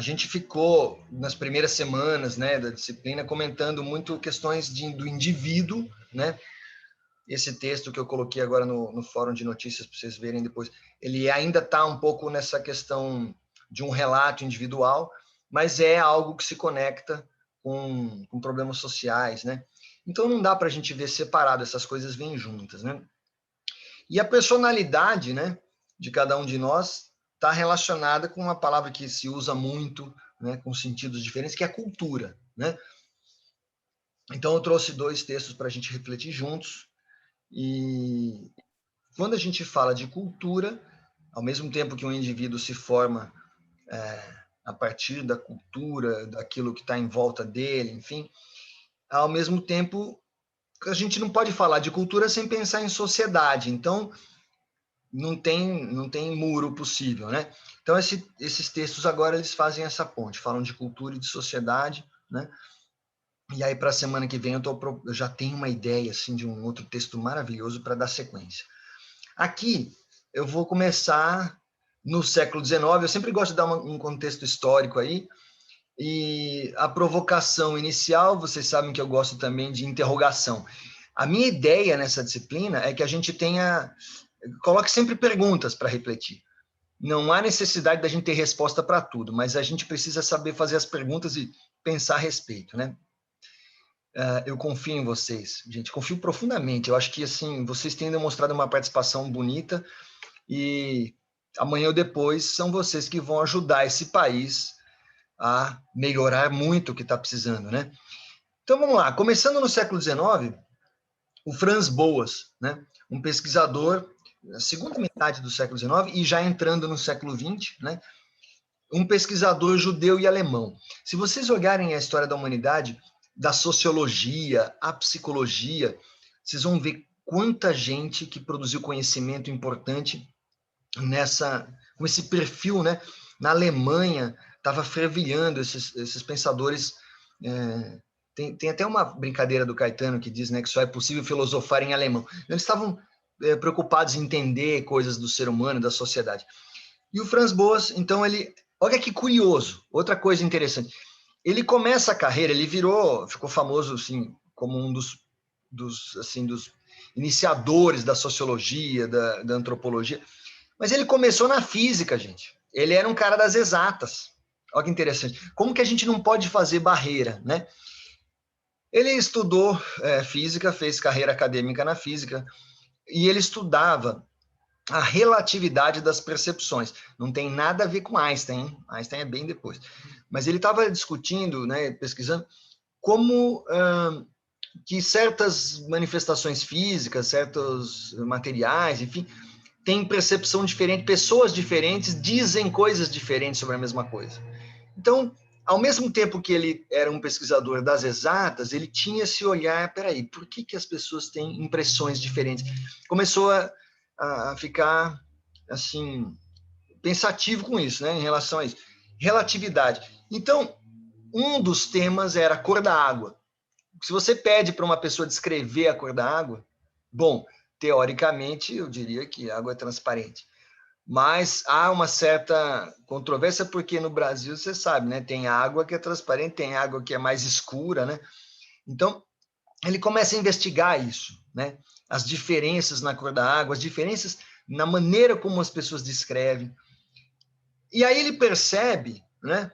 A gente ficou, nas primeiras semanas, né, da disciplina, comentando muito questões do indivíduo, né? Esse texto que eu coloquei agora no fórum de notícias, para vocês verem depois, ele ainda está um pouco nessa questão de um relato individual, mas é algo que se conecta com problemas sociais, né? Então não dá para a gente ver separado, essas coisas vêm juntas, né? E a personalidade, né, de cada um de nós está relacionada com uma palavra que se usa muito, né, com sentidos diferentes, que é cultura, né? Então eu trouxe 2 textos para a gente refletir juntos. E quando a gente fala de cultura, ao mesmo tempo que um indivíduo se forma a partir da cultura, daquilo que está em volta dele, enfim, ao mesmo tempo a gente não pode falar de cultura sem pensar em sociedade. Então não tem muro possível, né? Então esses textos agora eles fazem essa ponte, falam de cultura e de sociedade, né? E aí para a semana que vem eu já tenho uma ideia assim de um outro texto maravilhoso para dar sequência. Aqui eu vou começar no século XIX. Eu sempre gosto de dar um contexto histórico aí. E a provocação inicial, vocês sabem que eu gosto também de interrogação. A minha ideia nessa disciplina é que a gente coloque sempre perguntas para refletir. Não há necessidade da gente ter resposta para tudo, mas a gente precisa saber fazer as perguntas e pensar a respeito, né? Eu confio em vocês, gente, confio profundamente. Eu acho que assim vocês têm demonstrado uma participação bonita e amanhã ou depois são vocês que vão ajudar esse país a melhorar muito o que está precisando, né? Então vamos lá, começando no século XIX, o Franz Boas, né? Um pesquisador na segunda metade do século XIX e já entrando no século XX, né? Um pesquisador judeu e alemão. Se vocês olharem a história da humanidade, da sociologia, a psicologia, vocês vão ver quanta gente que produziu conhecimento importante com esse perfil, né? Na Alemanha estava fervilhando esses pensadores. Tem até uma brincadeira do Caetano que diz, né, que só é possível filosofar em alemão. Eles estavam preocupados em entender coisas do ser humano, da sociedade. E o Franz Boas, então, olha que curioso, outra coisa interessante. Ele começa a carreira, ele ficou famoso, assim, como um dos iniciadores da sociologia, da antropologia, mas ele começou na física, gente. Ele era um cara das exatas. Olha que interessante. Como que a gente não pode fazer barreira, né? Ele estudou física, fez carreira acadêmica na física, e ele estudava a relatividade das percepções. Não tem nada a ver com Einstein, hein? Einstein é bem depois. Mas ele estava discutindo, né, pesquisando, como que certas manifestações físicas, certos materiais, enfim, têm percepção diferente, pessoas diferentes dizem coisas diferentes sobre a mesma coisa. Então, ao mesmo tempo que ele era um pesquisador das exatas, ele tinha esse olhar, peraí, por que as pessoas têm impressões diferentes? Começou a ficar, assim, pensativo com isso, né, em relação a isso. Relatividade. Então, um dos temas era a cor da água. Se você pede para uma pessoa descrever a cor da água, bom, teoricamente, eu diria que a água é transparente. Mas há uma certa controvérsia, porque no Brasil, você sabe, né? Tem água que é transparente, tem água que é mais escura, né? Então, ele começa a investigar isso, né? As diferenças na cor da água, as diferenças na maneira como as pessoas descrevem. E aí ele percebe, né,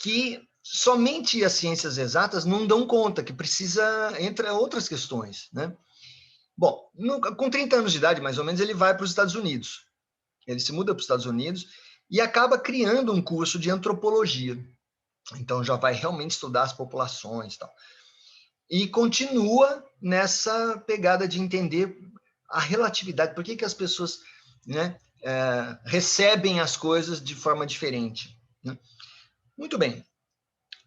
que somente as ciências exatas não dão conta, que precisa, entre outras questões, né? Bom, com 30 anos de idade, mais ou menos, ele vai para os Estados Unidos. Ele se muda para os Estados Unidos e acaba criando um curso de antropologia. Então, já vai realmente estudar as populações e tal. E continua nessa pegada de entender a relatividade. Por que as pessoas, né, recebem as coisas de forma diferente, né? Muito bem.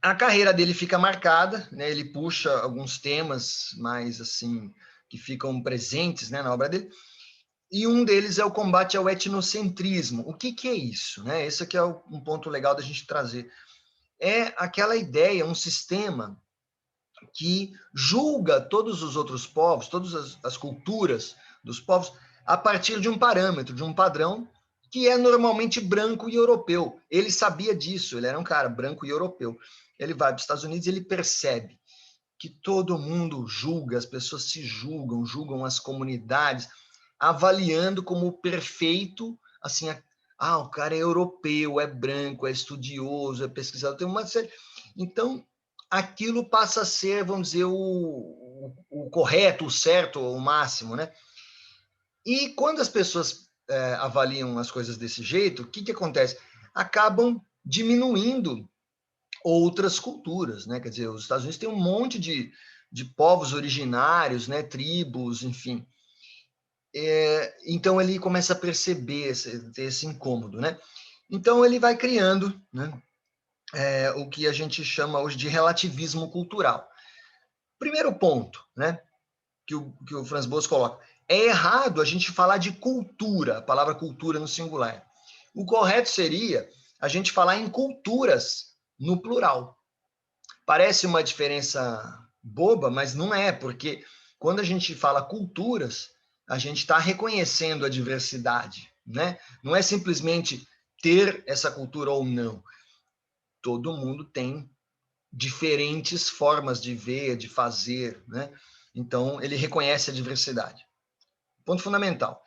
A carreira dele fica marcada, né? Ele puxa alguns temas mais assim que ficam presentes, né, na obra dele. E um deles é o combate ao etnocentrismo. O que é isso, né? Esse aqui é um ponto legal da gente trazer. É aquela ideia, um sistema que julga todos os outros povos, todas as culturas dos povos, a partir de um parâmetro, de um padrão que é normalmente branco e europeu. Ele sabia disso, ele era um cara branco e europeu. Ele vai para os Estados Unidos e ele percebe que todo mundo julga, as pessoas se julgam, julgam as comunidades, avaliando como perfeito, assim, o cara é europeu, é branco, é estudioso, é pesquisador, tem uma série. Então, aquilo passa a ser, vamos dizer, o correto, o certo, o máximo, né? E quando as pessoas avaliam as coisas desse jeito, o que acontece? Acabam diminuindo outras culturas, né? Quer dizer, os Estados Unidos têm um monte de povos originários, né? Tribos, enfim. Então ele começa a perceber esse incômodo, né? Então ele vai criando, né? O que a gente chama hoje de relativismo cultural. Primeiro ponto, né? Que o Franz Boas coloca. É errado a gente falar de cultura, a palavra cultura no singular. O correto seria a gente falar em culturas no plural. Parece uma diferença boba, mas não é, porque quando a gente fala culturas, a gente está reconhecendo a diversidade, né? Não é simplesmente ter essa cultura ou não. Todo mundo tem diferentes formas de ver, de fazer, né? Então, ele reconhece a diversidade. Ponto fundamental.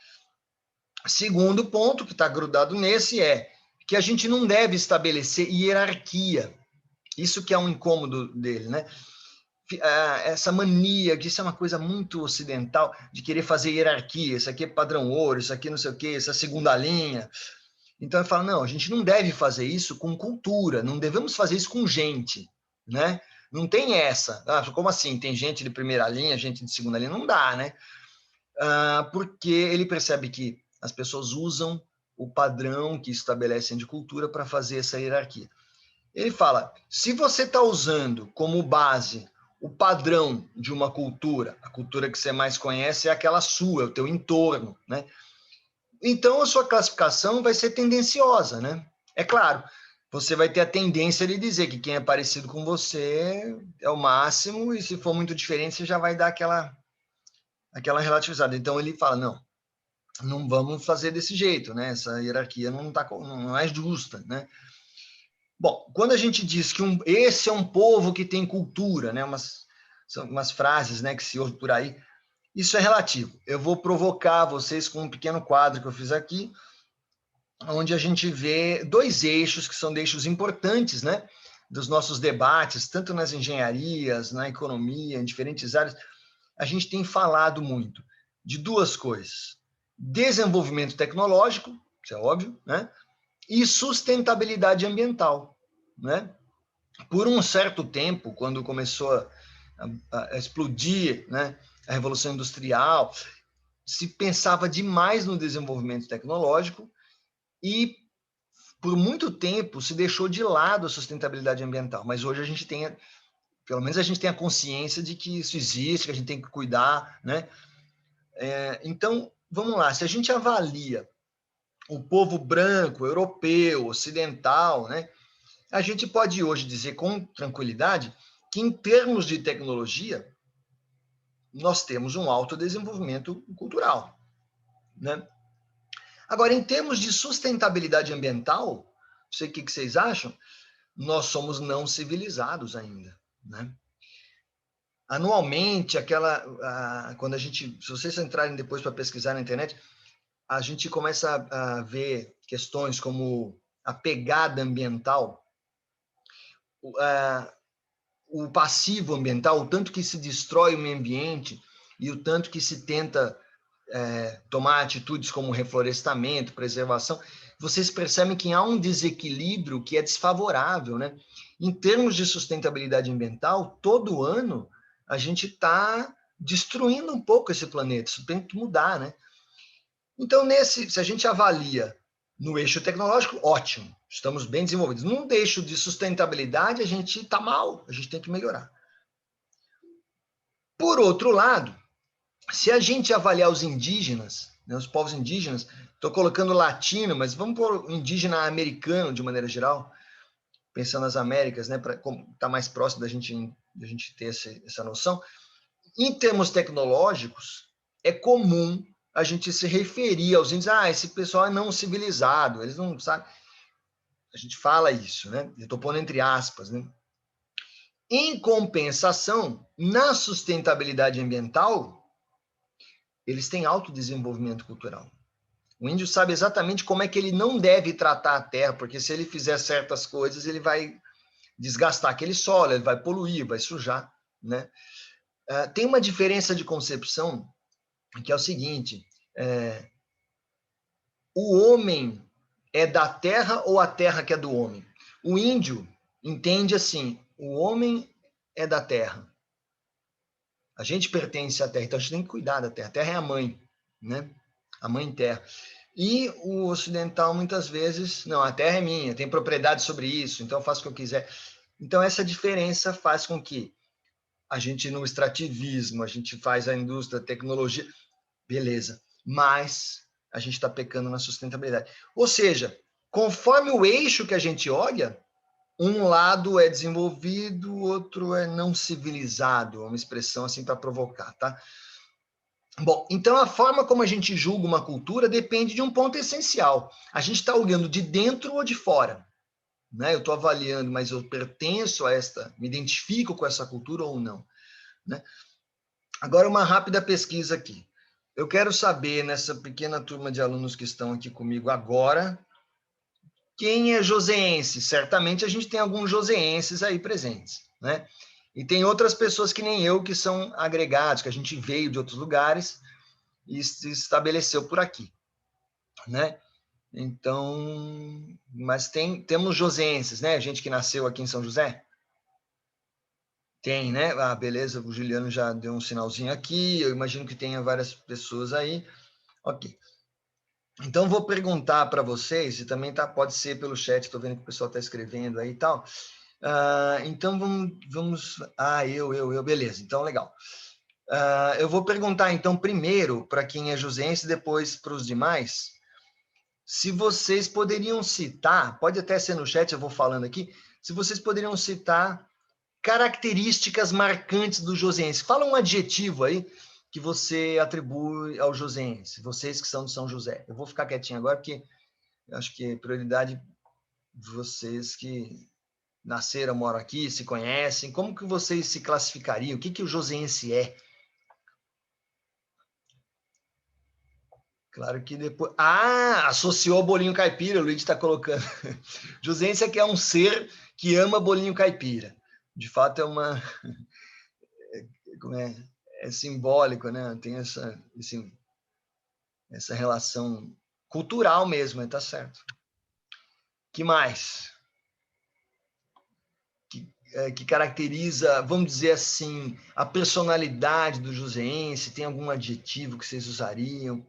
Segundo ponto, que está grudado nesse, é que a gente não deve estabelecer hierarquia. Isso que é um incômodo dele, né? Essa mania, que isso é uma coisa muito ocidental, de querer fazer hierarquia. Isso aqui é padrão ouro, isso aqui não sei o quê, essa segunda linha. Então, ele fala, não, a gente não deve fazer isso com cultura, não devemos fazer isso com gente, né? Não tem essa. Como assim? Tem gente de primeira linha, gente de segunda linha? Não dá, né? Porque ele percebe que as pessoas usam o padrão que estabelecem de cultura para fazer essa hierarquia. Ele fala, se você está usando como base o padrão de uma cultura, a cultura que você mais conhece é aquela sua, é o teu entorno, né? Então, a sua classificação vai ser tendenciosa, né? É claro, você vai ter a tendência de dizer que quem é parecido com você é o máximo, e se for muito diferente, você já vai dar aquela relativizada. Então, ele fala, não vamos fazer desse jeito, né? Essa hierarquia não é justa, né? Bom, quando a gente diz que esse é um povo que tem cultura, né? São umas frases, né, que se ouve por aí, isso é relativo. Eu vou provocar vocês com um pequeno quadro que eu fiz aqui, onde a gente vê dois eixos que são eixos importantes, né, dos nossos debates, tanto nas engenharias, na economia, em diferentes áreas. A gente tem falado muito de duas coisas: desenvolvimento tecnológico, isso é óbvio, né, e sustentabilidade ambiental, né? Por um certo tempo, quando começou a explodir, né, a Revolução Industrial, se pensava demais no desenvolvimento tecnológico e, por muito tempo, se deixou de lado a sustentabilidade ambiental. Mas hoje a gente tem, pelo menos a gente tem a consciência de que isso existe, que a gente tem que cuidar, né? Então, vamos lá, se a gente avalia o povo branco, europeu, ocidental, né, a gente pode hoje dizer com tranquilidade que, em termos de tecnologia, nós temos um alto desenvolvimento cultural, né? Agora, em termos de sustentabilidade ambiental, não sei o que vocês acham, nós somos não civilizados ainda, né? Anualmente, quando a gente, se vocês entrarem depois para pesquisar na internet, a gente começa a ver questões como a pegada ambiental, o passivo ambiental, o tanto que se destrói o meio ambiente e o tanto que se tenta tomar atitudes como reflorestamento, preservação, vocês percebem que há um desequilíbrio que é desfavorável, né? Em termos de sustentabilidade ambiental, todo ano a gente está destruindo um pouco esse planeta, isso tem que mudar, né? Então, se a gente avalia no eixo tecnológico, ótimo, estamos bem desenvolvidos. No eixo de sustentabilidade, a gente está mal, a gente tem que melhorar. Por outro lado, se a gente avaliar os indígenas, né, os povos indígenas, estou colocando latino, mas vamos pôr indígena americano de maneira geral, pensando nas Américas, né, para estar mais próximo da gente ter essa noção. Em termos tecnológicos, é comum a gente se referia aos índios, esse pessoal é não civilizado, eles não sabem. A gente fala isso, né? Eu estou pondo entre aspas, né? Em compensação, na sustentabilidade ambiental, eles têm alto desenvolvimento cultural. O índio sabe exatamente como é que ele não deve tratar a terra, porque se ele fizer certas coisas, ele vai desgastar aquele solo, ele vai poluir, vai sujar, né? Tem uma diferença de concepção que é o seguinte: o homem é da terra ou a terra que é do homem? O índio entende assim: o homem é da terra. A gente pertence à terra, então a gente tem que cuidar da terra. A terra é a mãe, né? A mãe terra. E o ocidental, muitas vezes, não, a terra é minha, tem propriedade sobre isso, então eu faço o que eu quiser. Então, essa diferença faz com que a gente, no extrativismo, a gente faz a indústria, a tecnologia, beleza, mas a gente está pecando na sustentabilidade. Ou seja, conforme o eixo que a gente olha, um lado é desenvolvido, o outro é não civilizado, uma expressão assim para provocar, tá? Bom, então a forma como a gente julga uma cultura depende de um ponto essencial. A gente está olhando de dentro ou de fora, né? Eu estou avaliando, mas eu pertenço a esta, me identifico com essa cultura ou não, né? Agora, uma rápida pesquisa aqui. Eu quero saber, nessa pequena turma de alunos que estão aqui comigo agora, quem é joseense? Certamente a gente tem alguns joseenses aí presentes, né? E tem outras pessoas que nem eu, que são agregados, que a gente veio de outros lugares e se estabeleceu por aqui, né? Então, mas temos joseenses, né? Gente que nasceu aqui em São José? Tem, né? Ah, beleza, o Juliano já deu um sinalzinho aqui, eu imagino que tenha várias pessoas aí. Ok. Então, vou perguntar para vocês, e também pode ser pelo chat, estou vendo que o pessoal está escrevendo aí e tal. Então, vamos... beleza, então, legal. Eu vou perguntar, então, primeiro para quem é josense, depois para os demais, se vocês poderiam citar, pode até ser no chat, eu vou falando aqui, se vocês poderiam citar características marcantes do josense. Fala um adjetivo aí que você atribui ao josense, vocês que são de São José. Eu vou ficar quietinho agora, porque eu acho que é prioridade de vocês que nasceram, moram aqui, se conhecem. Como que vocês se classificariam? O que o josense é? Claro que depois... associou bolinho caipira, o Luiz está colocando. Josense é que é um ser que ama bolinho caipira. De fato, é uma... Como é simbólico, né? Tem essa relação cultural mesmo, tá certo. Que mais? Que caracteriza, vamos dizer assim, a personalidade do joseense? Tem algum adjetivo que vocês usariam?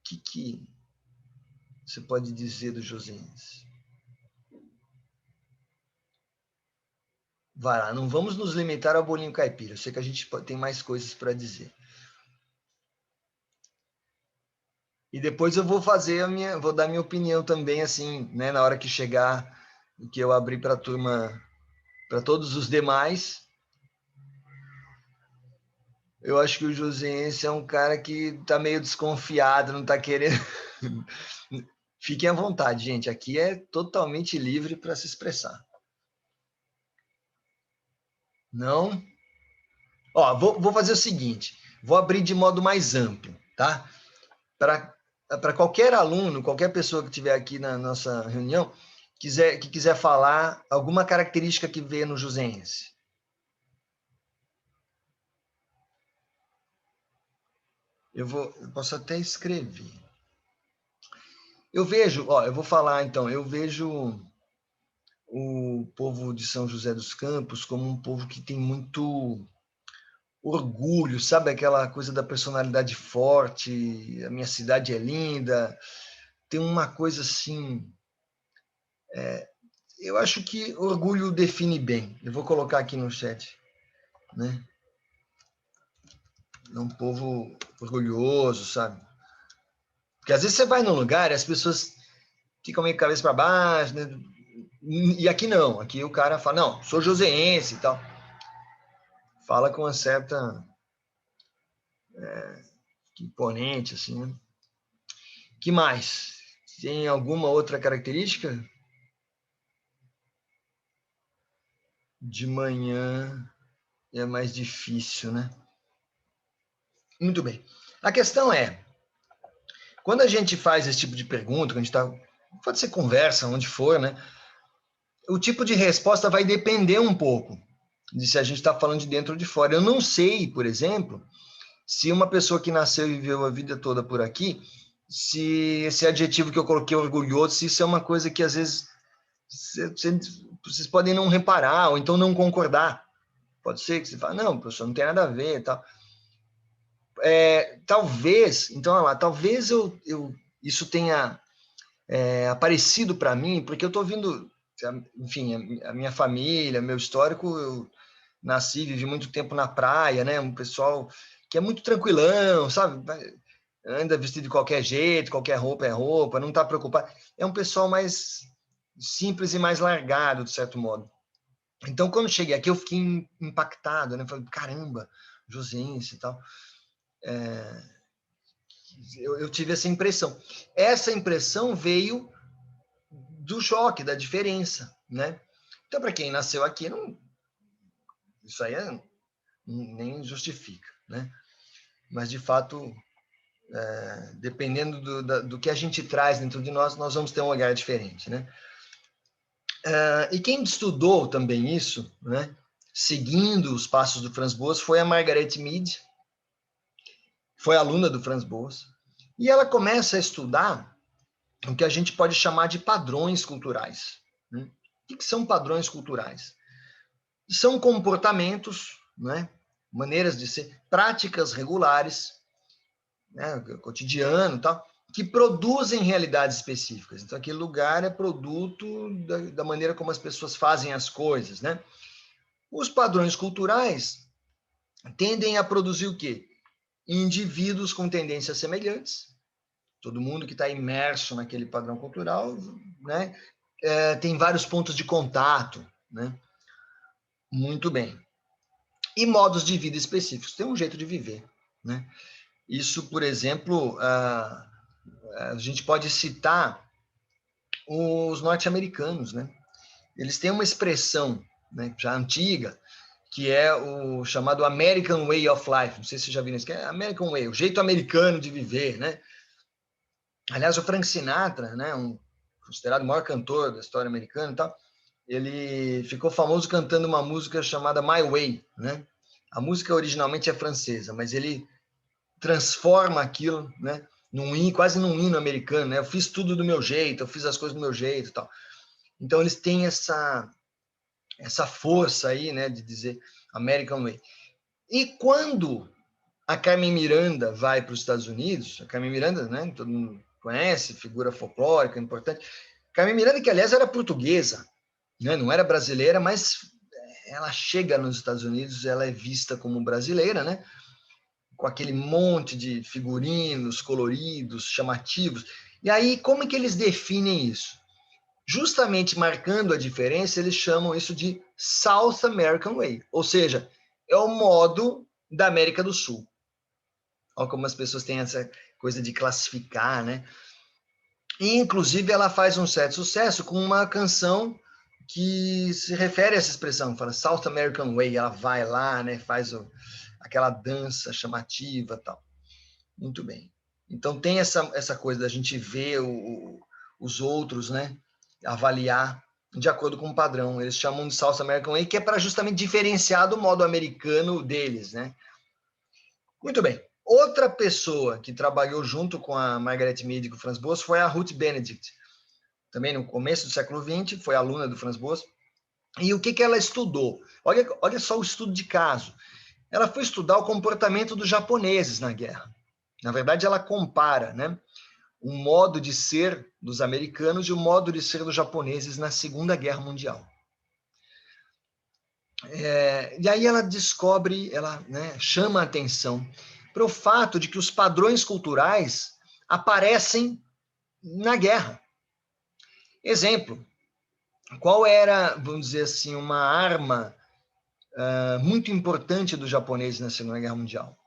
Que você pode dizer do joseense? Vai lá, não vamos nos limitar ao bolinho caipira. Eu sei que a gente tem mais coisas para dizer. E depois eu vou vou dar minha opinião também, assim, né, na hora que chegar, que eu abrir para a turma, para todos os demais. Eu acho que o joseense é um cara que está meio desconfiado, não está querendo. Fiquem à vontade, gente. Aqui é totalmente livre para se expressar. Não? Ó, vou fazer o seguinte. Vou abrir de modo mais amplo, tá? Para qualquer aluno, qualquer pessoa que estiver aqui na nossa reunião, que quiser falar alguma característica que vê no joseense. Eu posso até escrever. Eu vejo, eu vou falar então, eu vejo o povo de São José dos Campos como um povo que tem muito orgulho, sabe? Aquela coisa da personalidade forte, a minha cidade é linda, tem uma coisa assim... eu acho que orgulho define bem. Eu vou colocar aqui no chat, né? É um povo orgulhoso, sabe? Porque às vezes você vai num lugar e as pessoas ficam meio cabeça para baixo, né? E aqui não, aqui o cara fala, não, sou joseense e tal. Fala com uma certa imponente, assim, né? Que mais? Tem alguma outra característica? De manhã é mais difícil, né? Muito bem. A questão é, quando a gente faz esse tipo de pergunta, quando a gente tá, pode ser conversa, onde for, né? O tipo de resposta vai depender um pouco de se a gente está falando de dentro ou de fora. Eu não sei, por exemplo, se uma pessoa que nasceu e viveu a vida toda por aqui, se esse adjetivo que eu coloquei, orgulhoso, se isso é uma coisa que às vezes vocês podem não reparar ou então não concordar. Pode ser que você fale, não, professor, não tem nada a ver e tal. Talvez, então, olha lá, talvez isso tenha aparecido para mim, porque eu estou vindo, enfim, a minha família, meu histórico, eu nasci, vivi muito tempo na praia, né? Um pessoal que é muito tranquilão, sabe? Anda vestido de qualquer jeito, qualquer roupa é roupa, não está preocupado. É um pessoal mais simples e mais largado, de certo modo. Então, quando cheguei aqui, eu fiquei impactado, né? Falei, caramba, Josense e tal. Eu tive essa impressão. Essa impressão veio do choque, da diferença, né? Então, para quem nasceu aqui, não, isso aí nem justifica, né? Mas, de fato, dependendo do que a gente traz dentro de nós, nós vamos ter um olhar diferente, né? E quem estudou também isso, né? Seguindo os passos do Franz Boas, foi a Margaret Mead, foi aluna do Franz Boas, e ela começa a estudar o que a gente pode chamar de padrões culturais. Né? O que são padrões culturais? São comportamentos, né? Maneiras de ser, práticas regulares, né? Cotidiano, tal, que produzem realidades específicas. Então, aquele lugar é produto da maneira como as pessoas fazem as coisas, né? Os padrões culturais tendem a produzir o quê? Indivíduos com tendências semelhantes. Todo mundo que está imerso naquele padrão cultural, né? Tem vários pontos de contato, né? Muito bem. E modos de vida específicos. Tem um jeito de viver, né? Isso, por exemplo, a gente pode citar os norte-americanos, né? Eles têm uma expressão, né, já antiga, que é o chamado American Way of Life. Não sei se você já viu isso, que é American Way, o jeito americano de viver, né? Aliás, o Frank Sinatra, né, considerado o maior cantor da história americana e tal, ele ficou famoso cantando uma música chamada My Way, né? A música originalmente é francesa, mas ele transforma aquilo, né, quase num hino americano, né? Eu fiz tudo do meu jeito, eu fiz as coisas do meu jeito e tal. Então eles têm essa força aí, né, de dizer American Way. E quando a Carmen Miranda vai para os Estados Unidos, a Carmen Miranda, né, todo mundo conhece, figura folclórica importante. Carmen Miranda, que aliás era portuguesa, né, não era brasileira, mas ela chega nos Estados Unidos, ela é vista como brasileira, né, com aquele monte de figurinos coloridos, chamativos. E aí, como é que eles definem isso? Justamente marcando a diferença, eles chamam isso de South American Way, ou seja, é o modo da América do Sul. Olha como as pessoas têm essa coisa de classificar, né? E, inclusive, ela faz um certo sucesso com uma canção que se refere a essa expressão, fala South American Way, ela vai lá, né, faz aquela dança chamativa, tal. Muito bem. Então tem essa coisa da gente ver os outros, né, avaliar de acordo com o padrão. Eles chamam de South American Way, que é para justamente diferenciar do modo americano deles, né? Muito bem. Outra pessoa que trabalhou junto com a Margaret Mead e com o Franz Boas foi a Ruth Benedict. Também no começo do século XX, foi aluna do Franz Boas. E o que ela estudou? Olha só o estudo de caso. Ela foi estudar o comportamento dos japoneses na guerra. Na verdade, ela compara, né, o modo de ser dos americanos e o modo de ser dos japoneses na Segunda Guerra Mundial. E aí ela descobre, ela, né, chama a atenção para o fato de que os padrões culturais aparecem na guerra. Exemplo, qual era, vamos dizer assim, uma arma muito importante dos japoneses na Segunda Guerra Mundial?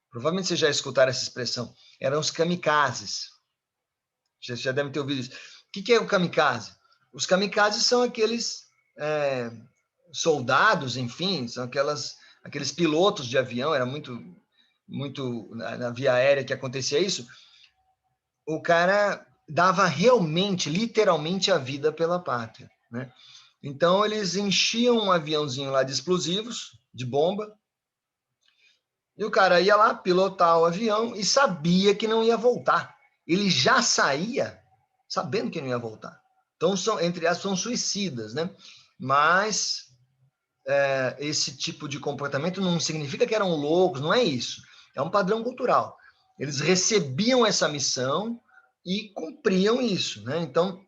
Provavelmente vocês já escutaram essa expressão. Eram os kamikazes. Vocês já devem ter ouvido isso. O que é o kamikaze? Os kamikazes são aqueles soldados, enfim, são aqueles pilotos de avião, era muito na via aérea que acontecia isso. O cara dava realmente, literalmente, a vida pela pátria, né? Então, eles enchiam um aviãozinho lá de explosivos, de bomba, e o cara ia lá pilotar o avião e sabia que não ia voltar. Ele já saía sabendo que não ia voltar. Então, entre aspas, são suicidas, né? Mas esse tipo de comportamento não significa que eram loucos, não é isso. É um padrão cultural. Eles recebiam essa missão e cumpriam isso, né? Então,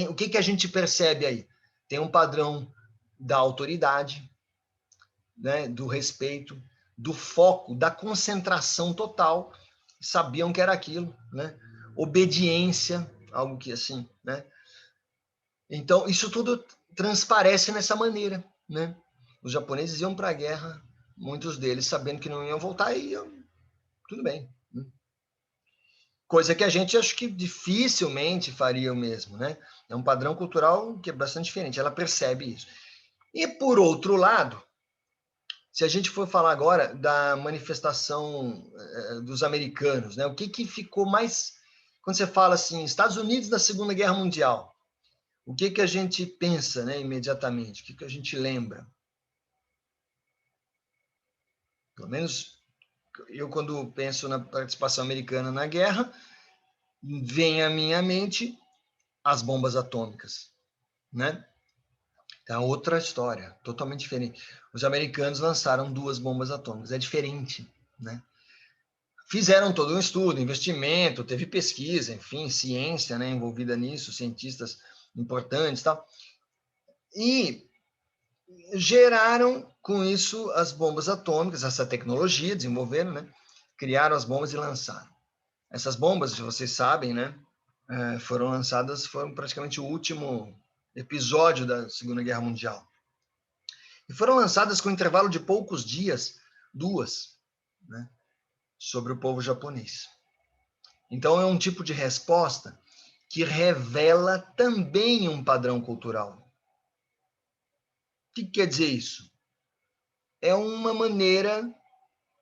o que a gente percebe aí? Tem um padrão da autoridade, né? Do respeito, do foco, da concentração total. Sabiam que era aquilo, né? Obediência, algo que assim, né? Então, isso tudo transparece nessa maneira, né? Os japoneses iam para a guerra, muitos deles sabendo que não iam voltar e iam, tudo bem. Né? Coisa que a gente acho que dificilmente faria o mesmo, né? É um padrão cultural que é bastante diferente, ela percebe isso. E, por outro lado, se a gente for falar agora da manifestação dos americanos, né? O que ficou mais... Quando você fala assim, Estados Unidos na Segunda Guerra Mundial, o que a gente pensa, né, imediatamente? O que a gente lembra? Pelo menos eu, quando penso na participação americana na guerra, vem à minha mente as bombas atômicas, né? É outra história, totalmente diferente. Os americanos lançaram 2 bombas atômicas, é diferente, né? Fizeram todo um estudo, investimento, teve pesquisa, enfim, ciência, né, envolvida nisso, cientistas importantes e tal. E geraram com isso as bombas atômicas, essa tecnologia, desenvolveram, né? Criaram as bombas e lançaram. Essas bombas, vocês sabem, né? Foram lançadas, foram praticamente o último episódio da Segunda Guerra Mundial. E foram lançadas com um intervalo de poucos dias, 2, né? Sobre o povo japonês. Então, é um tipo de resposta que revela também um padrão cultural. O que quer dizer isso? É uma maneira,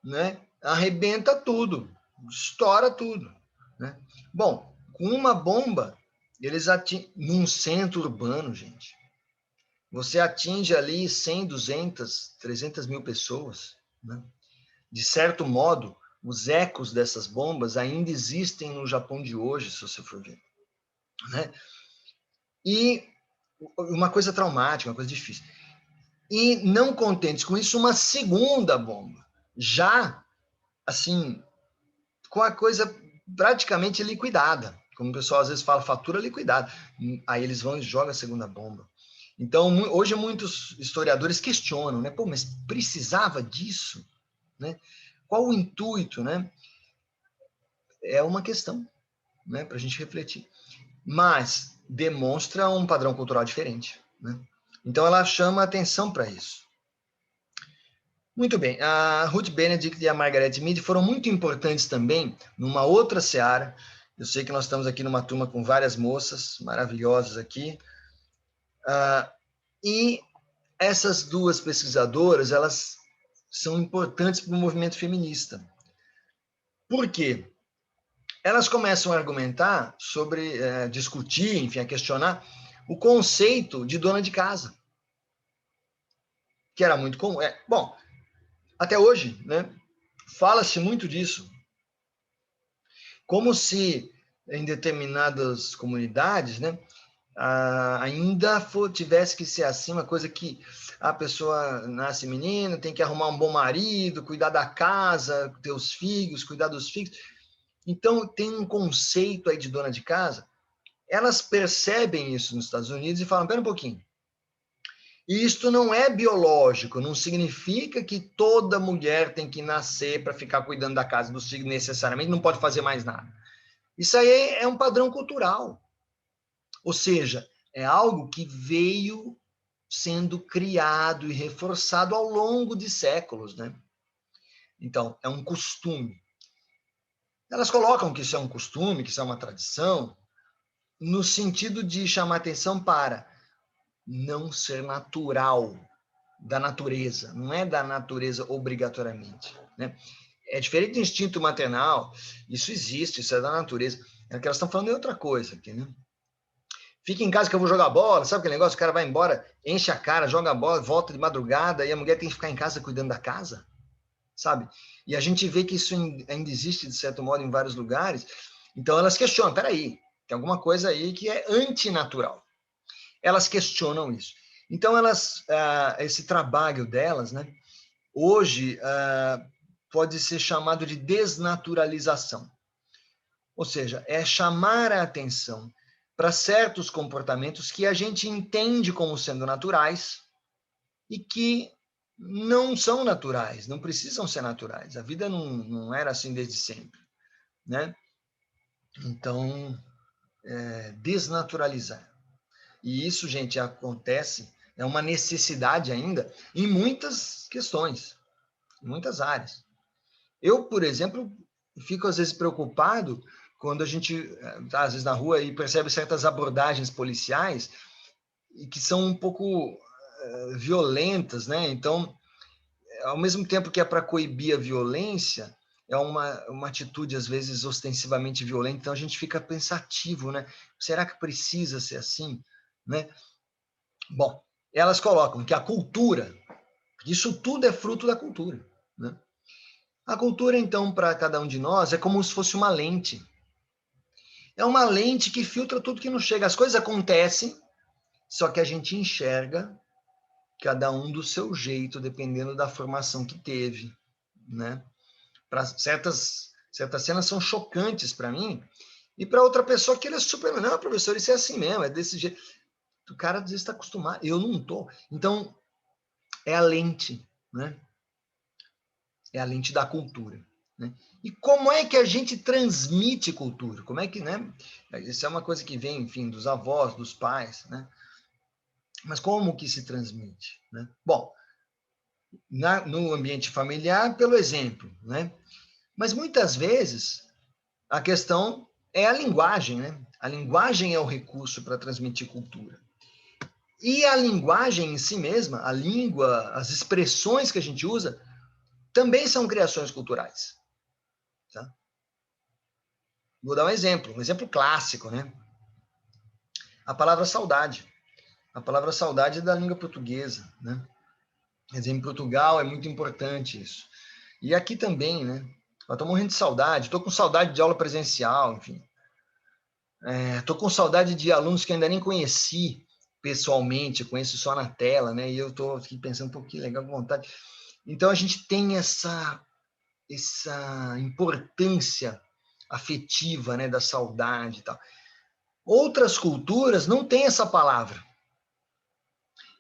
né? Arrebenta tudo, estoura tudo, né? Bom, com uma bomba, eles atingem num centro urbano, gente. Você atinge ali 100, 200, 300 mil pessoas, né? De certo modo, os ecos dessas bombas ainda existem no Japão de hoje, se você for ver, né? E uma coisa traumática, uma coisa difícil. E não contentes com isso, uma segunda bomba, já assim, com a coisa praticamente liquidada. Como o pessoal às vezes fala, fatura liquidada. Aí eles vão e jogam a segunda bomba. Então, hoje muitos historiadores questionam, né? Pô, mas precisava disso? Né? Qual o intuito, né? É uma questão, né, para a gente refletir. Mas demonstra um padrão cultural diferente, né? Então, ela chama atenção para isso. Muito bem. A Ruth Benedict e a Margaret Mead foram muito importantes também numa outra seara. Eu sei que nós estamos aqui numa turma com várias moças maravilhosas aqui. E essas 2 pesquisadoras, elas são importantes para o movimento feminista. Por quê? Elas começam a argumentar sobre, discutir, enfim, a questionar o conceito de dona de casa, que era muito comum. Bom, até hoje, né, fala-se muito disso, como se em determinadas comunidades, né, ainda tivesse que ser assim, uma coisa que a pessoa nasce menina, tem que arrumar um bom marido, cuidar da casa, ter os filhos, cuidar dos filhos. Então, tem um conceito aí de dona de casa. Elas percebem isso nos Estados Unidos e falam, pera um pouquinho, isto não é biológico, não significa que toda mulher tem que nascer para ficar cuidando da casa dos filhos necessariamente, não pode fazer mais nada. Isso aí é um padrão cultural. Ou seja, é algo que veio sendo criado e reforçado ao longo de séculos, né? Então, é um costume. Elas colocam que isso é um costume, que isso é uma tradição, no sentido de chamar atenção para não ser natural da natureza, não é da natureza obrigatoriamente, né? É diferente do instinto maternal, isso existe, isso é da natureza. É que elas estão falando de outra coisa aqui, né? Fica em casa que eu vou jogar bola, sabe aquele negócio? O cara vai embora, enche a cara, joga a bola, volta de madrugada e a mulher tem que ficar em casa cuidando da casa, sabe? E a gente vê que isso ainda existe, de certo modo, em vários lugares. Então elas questionam, peraí, tem alguma coisa aí que é antinatural. Elas questionam isso. Então elas, esse trabalho delas, né? Hoje pode ser chamado de desnaturalização. Ou seja, é chamar a atenção para certos comportamentos que a gente entende como sendo naturais e que não são naturais, não precisam ser naturais. A vida não era assim desde sempre, né? Então, desnaturalizar. E isso, gente, acontece, é uma necessidade ainda em muitas questões, em muitas áreas. Eu, por exemplo, fico às vezes preocupado quando a gente está às vezes na rua e percebe certas abordagens policiais e que são um pouco violentas, né? Então, ao mesmo tempo que é para coibir a violência, é uma atitude às vezes ostensivamente violenta, então a gente fica pensativo, né? Será que precisa ser assim, né? Bom, elas colocam que a cultura, isso tudo é fruto da cultura, né? A cultura, então, para cada um de nós, é como se fosse uma lente. É uma lente que filtra tudo que não chega. As coisas acontecem, só que a gente enxerga cada um do seu jeito, dependendo da formação que teve, né? Para certas cenas são chocantes para mim, e para outra pessoa que ele é super, não, professor, isso é assim mesmo, é desse jeito. O cara às vezes está acostumado, eu não estou. Então, é a lente, né? É a lente da cultura, né? E como é que a gente transmite cultura? Como é que, né? Isso é uma coisa que vem, enfim, dos avós, dos pais, né? Mas como que se transmite, né? Bom, no ambiente familiar, pelo exemplo, né? Mas muitas vezes a questão é a linguagem, né? A linguagem é o recurso para transmitir cultura. E a linguagem em si mesma, a língua, as expressões que a gente usa, também são criações culturais. Tá? Vou dar um exemplo clássico, né? A palavra saudade. A palavra saudade é da língua portuguesa, né? Quer dizer, em Portugal é muito importante isso. E aqui também, né? Eu estou morrendo de saudade, estou com saudade de aula presencial, enfim. Estou com saudade de alunos que ainda nem conheci pessoalmente, conheço só na tela, né? E eu estou aqui pensando, pô, que legal, com vontade. Então, a gente tem essa importância afetiva, né, da saudade e tal. Outras culturas não têm essa palavra.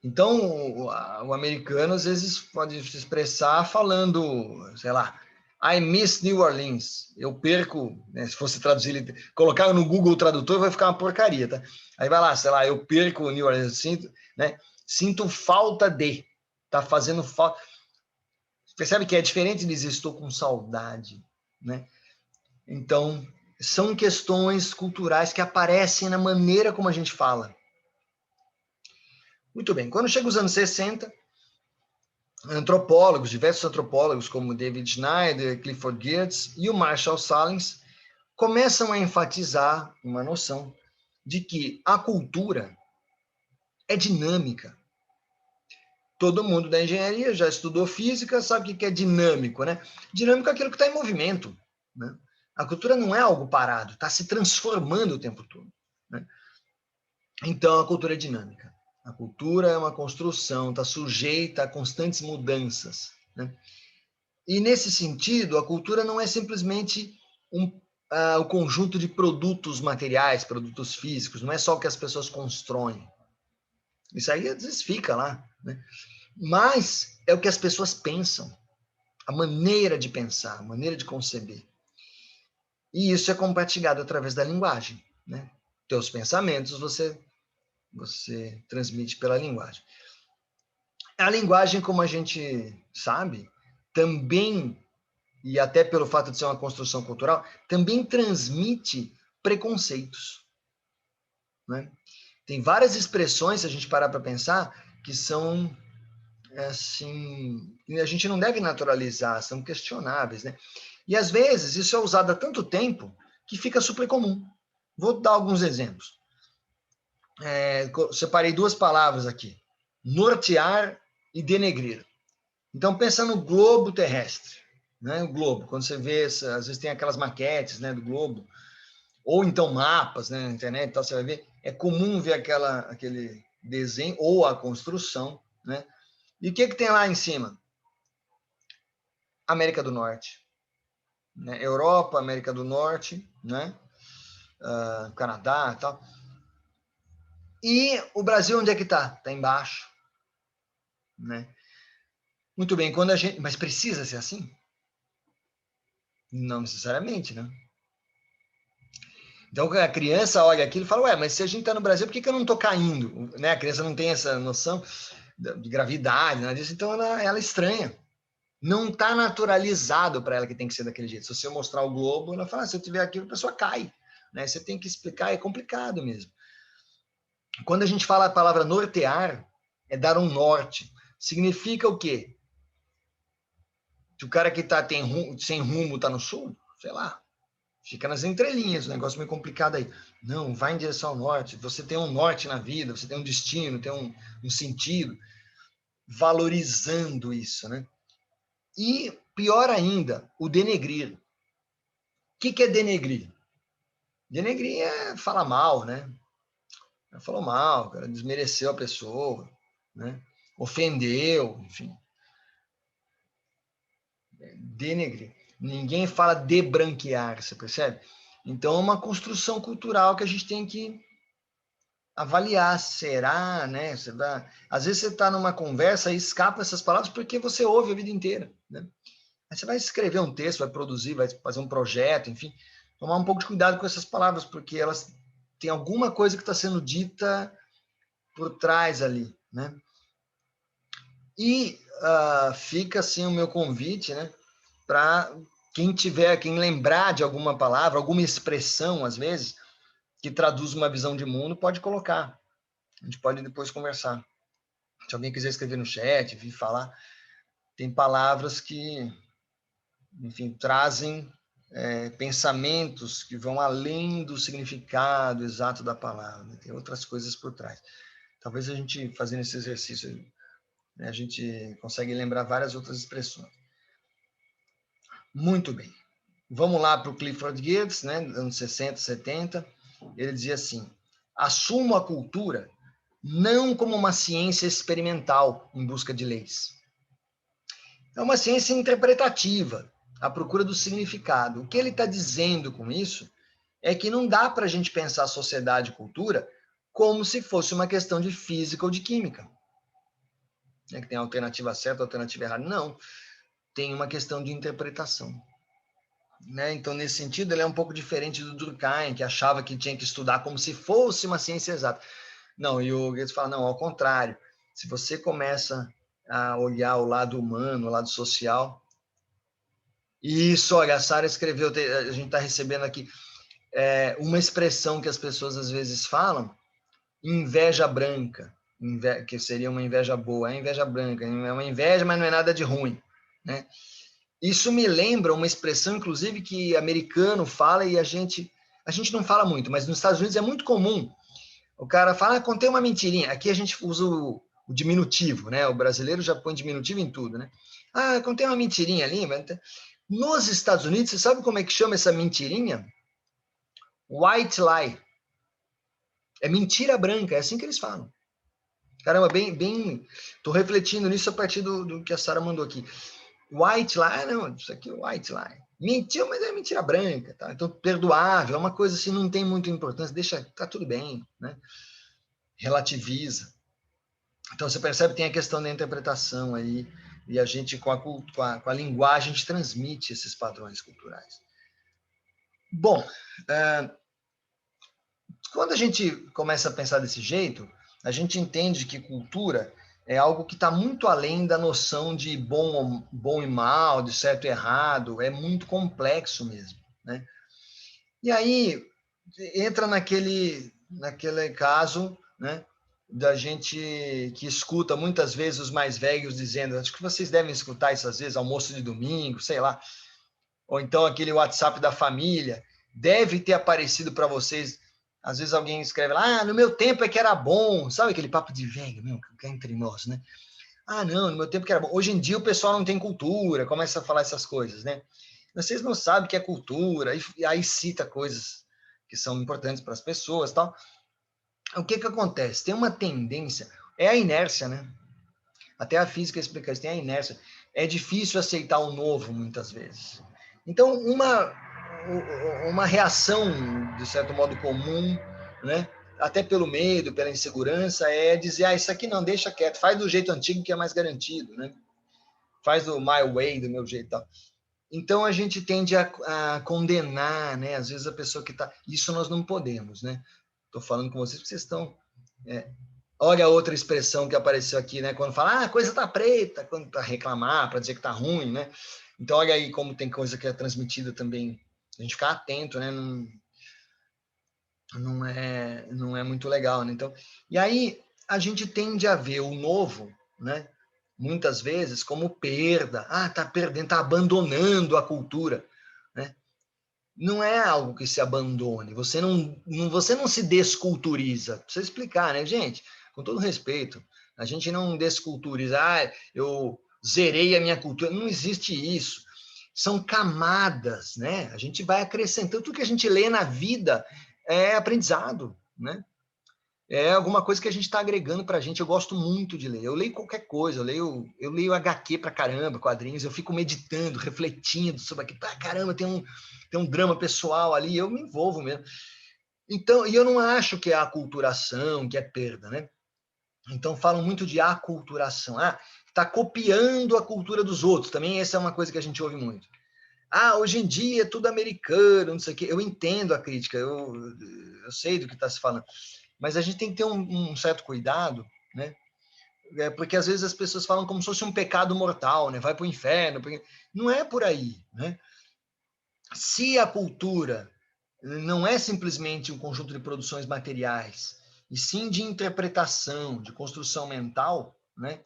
Então, o americano, às vezes, pode se expressar falando, sei lá, I miss New Orleans. Eu perco, né, se fosse traduzir, colocar no Google Tradutor vai ficar uma porcaria, tá? Aí vai lá, sei lá, eu perco New Orleans, sinto falta de, tá fazendo falta. Percebe que é diferente de dizer estou com saudade, né? Então, são questões culturais que aparecem na maneira como a gente fala. Muito bem, quando chega os anos 60, antropólogos, diversos antropólogos, como David Schneider, Clifford Geertz e o Marshall Sahlins, começam a enfatizar uma noção de que a cultura é dinâmica. Todo mundo da engenharia já estudou física, sabe o que é dinâmico, né? Dinâmico é aquilo que está em movimento, né? A cultura não é algo parado, está se transformando o tempo todo, né? Então, a cultura é dinâmica. A cultura é uma construção, está sujeita a constantes mudanças, né? E, nesse sentido, a cultura não é simplesmente o conjunto de produtos materiais, produtos físicos, não é só o que as pessoas constroem. Isso aí, às vezes, fica lá, né? Mas é o que as pessoas pensam, a maneira de pensar, a maneira de conceber. E isso é compartilhado através da linguagem, né? Teus pensamentos você transmite pela linguagem. A linguagem, como a gente sabe, também e até pelo fato de ser uma construção cultural, também transmite preconceitos, né? Tem várias expressões, se a gente parar para pensar, que são, assim, a gente não deve naturalizar, são questionáveis, né? E, às vezes, isso é usado há tanto tempo que fica super comum. Vou dar alguns exemplos. Separei duas palavras aqui: nortear e denegrir. Então, pensa no globo terrestre, né? O globo, quando você vê, às vezes tem aquelas maquetes, né, do globo, ou então mapas, né, na internet, então você vai ver, é comum ver aquele desenho ou a construção, né? E o que tem lá em cima? América do Norte, né? Europa, América do Norte, né? Canadá e tal. E o Brasil, onde é que está? Está embaixo, né? Muito bem, quando a gente... Mas precisa ser assim? Não necessariamente, né? Então a criança olha aquilo e fala, ué, mas se a gente está no Brasil, por que eu não estou caindo? Né? A criança não tem essa noção de gravidade, nada disso, então ela estranha. Não está naturalizado para ela que tem que ser daquele jeito. Se você mostrar o globo, ela fala, se eu tiver aquilo, a pessoa cai. Né? Você tem que explicar, é complicado mesmo. Quando a gente fala a palavra nortear, é dar um norte. Significa o quê? Se o cara que tá sem rumo está no sul, sei lá, fica nas entrelinhas, um negócio meio complicado aí. Não, vai em direção ao norte. Você tem um norte na vida, você tem um destino, tem um sentido, valorizando isso, né? E, pior ainda, o denegrir. O que é denegrir? Denegrir é falar mal, né? Falou mal, cara, desmereceu a pessoa, né? Ofendeu, enfim. Denegrir. Ninguém fala debranquear, você percebe? Então, é uma construção cultural que a gente tem que avaliar. Será, né? Às vezes você está numa conversa e escapa essas palavras porque você ouve a vida inteira, né? Aí você vai escrever um texto, vai produzir, vai fazer um projeto, enfim. Tomar um pouco de cuidado com essas palavras, porque elas têm alguma coisa que está sendo dita por trás ali, né? E fica assim o meu convite, né? Para quem lembrar de alguma palavra, alguma expressão, às vezes, que traduz uma visão de mundo, pode colocar. A gente pode depois conversar. Se alguém quiser escrever no chat, vir falar, tem palavras que, enfim, trazem pensamentos que vão além do significado exato da palavra. Né? Tem outras coisas por trás. Talvez a gente, fazendo esse exercício, né, a gente consegue lembrar várias outras expressões. Muito bem. Vamos lá para o Clifford Geertz, né, anos 60, 70. Ele dizia assim: assumo a cultura não como uma ciência experimental em busca de leis. É uma ciência interpretativa, à procura do significado. O que ele está dizendo com isso é que não dá para a gente pensar a sociedade e cultura como se fosse uma questão de física ou de química. Que tem a alternativa certa, a alternativa errada. Não. Tem uma questão de interpretação. Né? Então, nesse sentido, ele é um pouco diferente do Durkheim, que achava que tinha que estudar como se fosse uma ciência exata. Não, e o Goethe fala, não, ao contrário. Se você começa a olhar o lado humano, o lado social... Isso, olha, a Sara escreveu, a gente está recebendo aqui uma expressão que as pessoas às vezes falam, inveja branca, que seria uma inveja boa, é inveja branca, é uma inveja, mas não é nada de ruim, né? Isso me lembra uma expressão, inclusive, que americano fala e a gente não fala muito, mas nos Estados Unidos é muito comum. O cara fala, contei uma mentirinha. Aqui a gente usa o diminutivo, né? O brasileiro já põe diminutivo em tudo, né? Contei uma mentirinha ali. Nos Estados Unidos, você sabe como é que chama essa mentirinha? White lie. É mentira branca, é assim que eles falam. Caramba, bem... Tô refletindo nisso a partir do que a Sara mandou aqui. White lie, não, isso aqui é white lie. Mentiu, mas é mentira branca, tá? Então, perdoável, é uma coisa assim, não tem muita importância, deixa, tá tudo bem, né? Relativiza. Então, você percebe que tem a questão da interpretação aí, e a gente, com a linguagem, a gente transmite esses padrões culturais. Bom, quando a gente começa a pensar desse jeito, a gente entende que cultura é algo que está muito além da noção de bom e mal, de certo e errado, é muito complexo mesmo, né? E aí entra naquele caso, né, da gente que escuta muitas vezes os mais velhos dizendo, acho que vocês devem escutar isso às vezes, almoço de domingo, sei lá, ou então aquele WhatsApp da família, deve ter aparecido para vocês. Às vezes alguém escreve lá, no meu tempo é que era bom, sabe aquele papo de velho, meu, que é entre nós, né? Ah, não, no meu tempo que era bom. Hoje em dia o pessoal não tem cultura, começa a falar essas coisas, né? Vocês não sabem o que é cultura, e aí cita coisas que são importantes para as pessoas, tal. O que que acontece? Tem uma tendência, é a inércia, né? Até a física explica isso, tem a inércia. É difícil aceitar o novo, muitas vezes. Então, uma reação, de certo modo, comum, né? Até pelo medo, pela insegurança, é dizer, ah, isso aqui não, deixa quieto, faz do jeito antigo que é mais garantido, né? Faz do my way, do meu jeito, tal. Então, a gente tende a condenar, né? Às vezes a pessoa que está... Isso nós não podemos, né? Estou falando com vocês porque vocês estão... Olha a outra expressão que apareceu aqui, né? Quando fala, ah, a coisa tá preta, quando para reclamar, para dizer que tá ruim, né? Então, olha aí como tem coisa que é transmitida também. A gente ficar atento, né? Não é muito legal, né? Então, e aí a gente tende a ver o novo, né? Muitas vezes como perda. Ah, tá perdendo, tá abandonando a cultura, né? Não é algo que se abandone. Você não se desculturiza. Precisa explicar, né, gente? Com todo respeito, a gente não desculturiza. Ah, eu zerei a minha cultura. Não existe isso. São camadas, né? A gente vai acrescentando. Tudo que a gente lê na vida é aprendizado, né? É alguma coisa que a gente está agregando para a gente. Eu gosto muito de ler. Eu leio qualquer coisa. Eu leio HQ para caramba, quadrinhos. Eu fico meditando, refletindo sobre aquilo. Ah, caramba, tem um drama pessoal ali. Eu me envolvo mesmo. Então, e eu não acho que é aculturação, que é perda, né? Então, falam muito de aculturação. Ah, está copiando a cultura dos outros. Também essa é uma coisa que a gente ouve muito. Ah, hoje em dia é tudo americano, não sei o quê. Eu entendo a crítica, eu sei do que está se falando. Mas a gente tem que ter um certo cuidado, né? Porque às vezes as pessoas falam como se fosse um pecado mortal, né? Vai para o inferno. Porque... Não é por aí, né? Se a cultura não é simplesmente um conjunto de produções materiais, e sim de interpretação, de construção mental, né?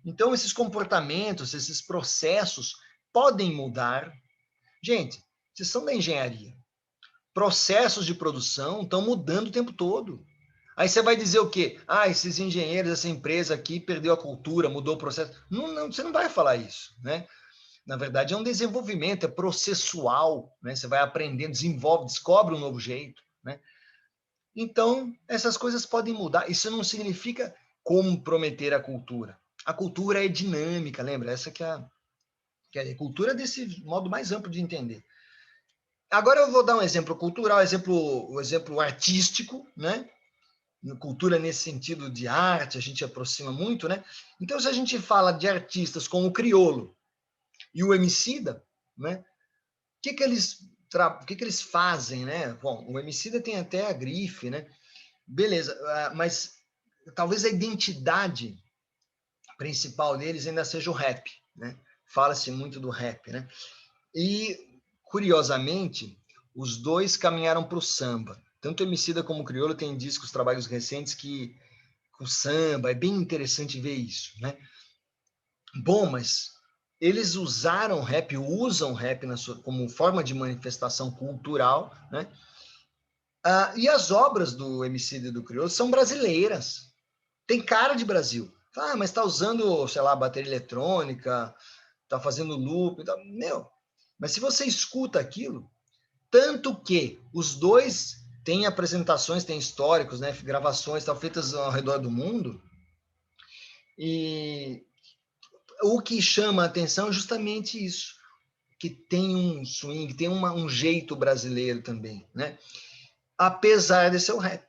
Então esses comportamentos, esses processos podem mudar. Gente, vocês são da engenharia. Processos de produção estão mudando o tempo todo. Aí você vai dizer o quê? Ah, esses engenheiros, essa empresa aqui perdeu a cultura, mudou o processo. Não, você não vai falar isso, né? Na verdade, é um desenvolvimento, é processual, né? Você vai aprendendo, desenvolve, descobre um novo jeito, né? Então, essas coisas podem mudar. Isso não significa comprometer a cultura. A cultura é dinâmica, lembra? Essa que é a cultura desse modo mais amplo de entender. Agora eu vou dar um exemplo cultural, um exemplo artístico, né? Cultura nesse sentido de arte, a gente aproxima muito, né? Então, se a gente fala de artistas como o Criolo e o Emicida, né? O que que eles fazem, né? Bom, o Emicida tem até a grife, né? Beleza, mas talvez a identidade principal deles ainda seja o rap, né? Fala-se muito do rap, né? E, curiosamente, os dois caminharam para o samba. Tanto o Emicida como o Criolo têm discos, trabalhos recentes que com samba, é bem interessante ver isso, né? Bom, mas eles usaram rap, usam rap como forma de manifestação cultural, né? E as obras do Emicida e do Criolo são brasileiras, tem cara de Brasil. Ah, mas está usando, sei lá, bateria eletrônica, está fazendo loop, tá... Meu, mas se você escuta aquilo, tanto que os dois têm apresentações, têm históricos, né, gravações tal, feitas ao redor do mundo, e o que chama a atenção é justamente isso, que tem um swing, tem um jeito brasileiro também, né? Apesar de ser o rap.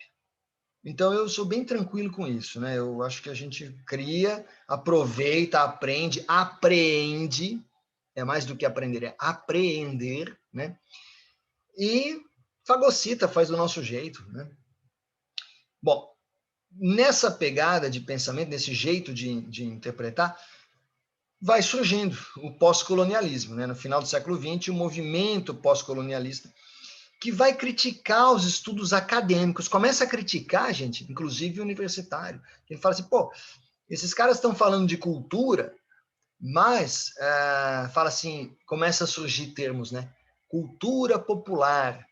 Então eu sou bem tranquilo com isso, né? Eu acho que a gente cria, aproveita, aprende, apreende, é mais do que aprender, é apreender, né? E fagocita, faz do nosso jeito, né? Bom, nessa pegada de pensamento, nesse jeito de interpretar, vai surgindo o pós-colonialismo, né? No final do século XX, o movimento pós-colonialista, que vai criticar os estudos acadêmicos, começa a criticar, gente, inclusive universitário. Ele fala assim, pô, esses caras estão falando de cultura, mas, fala assim, começa a surgir termos, né? Cultura popular.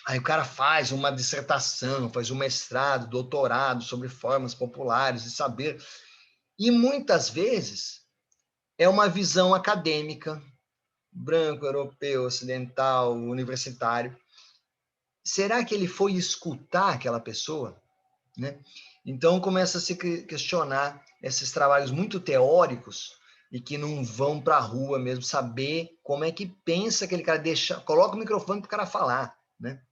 Aí o cara faz uma dissertação, faz um mestrado, doutorado sobre formas populares de saber. E muitas vezes é uma visão acadêmica, branco, europeu, ocidental, universitário. Será que ele foi escutar aquela pessoa? Né? Então começa a se questionar esses trabalhos muito teóricos e que não vão para a rua mesmo saber como é que pensa aquele cara, coloca o microfone para o cara falar. Né?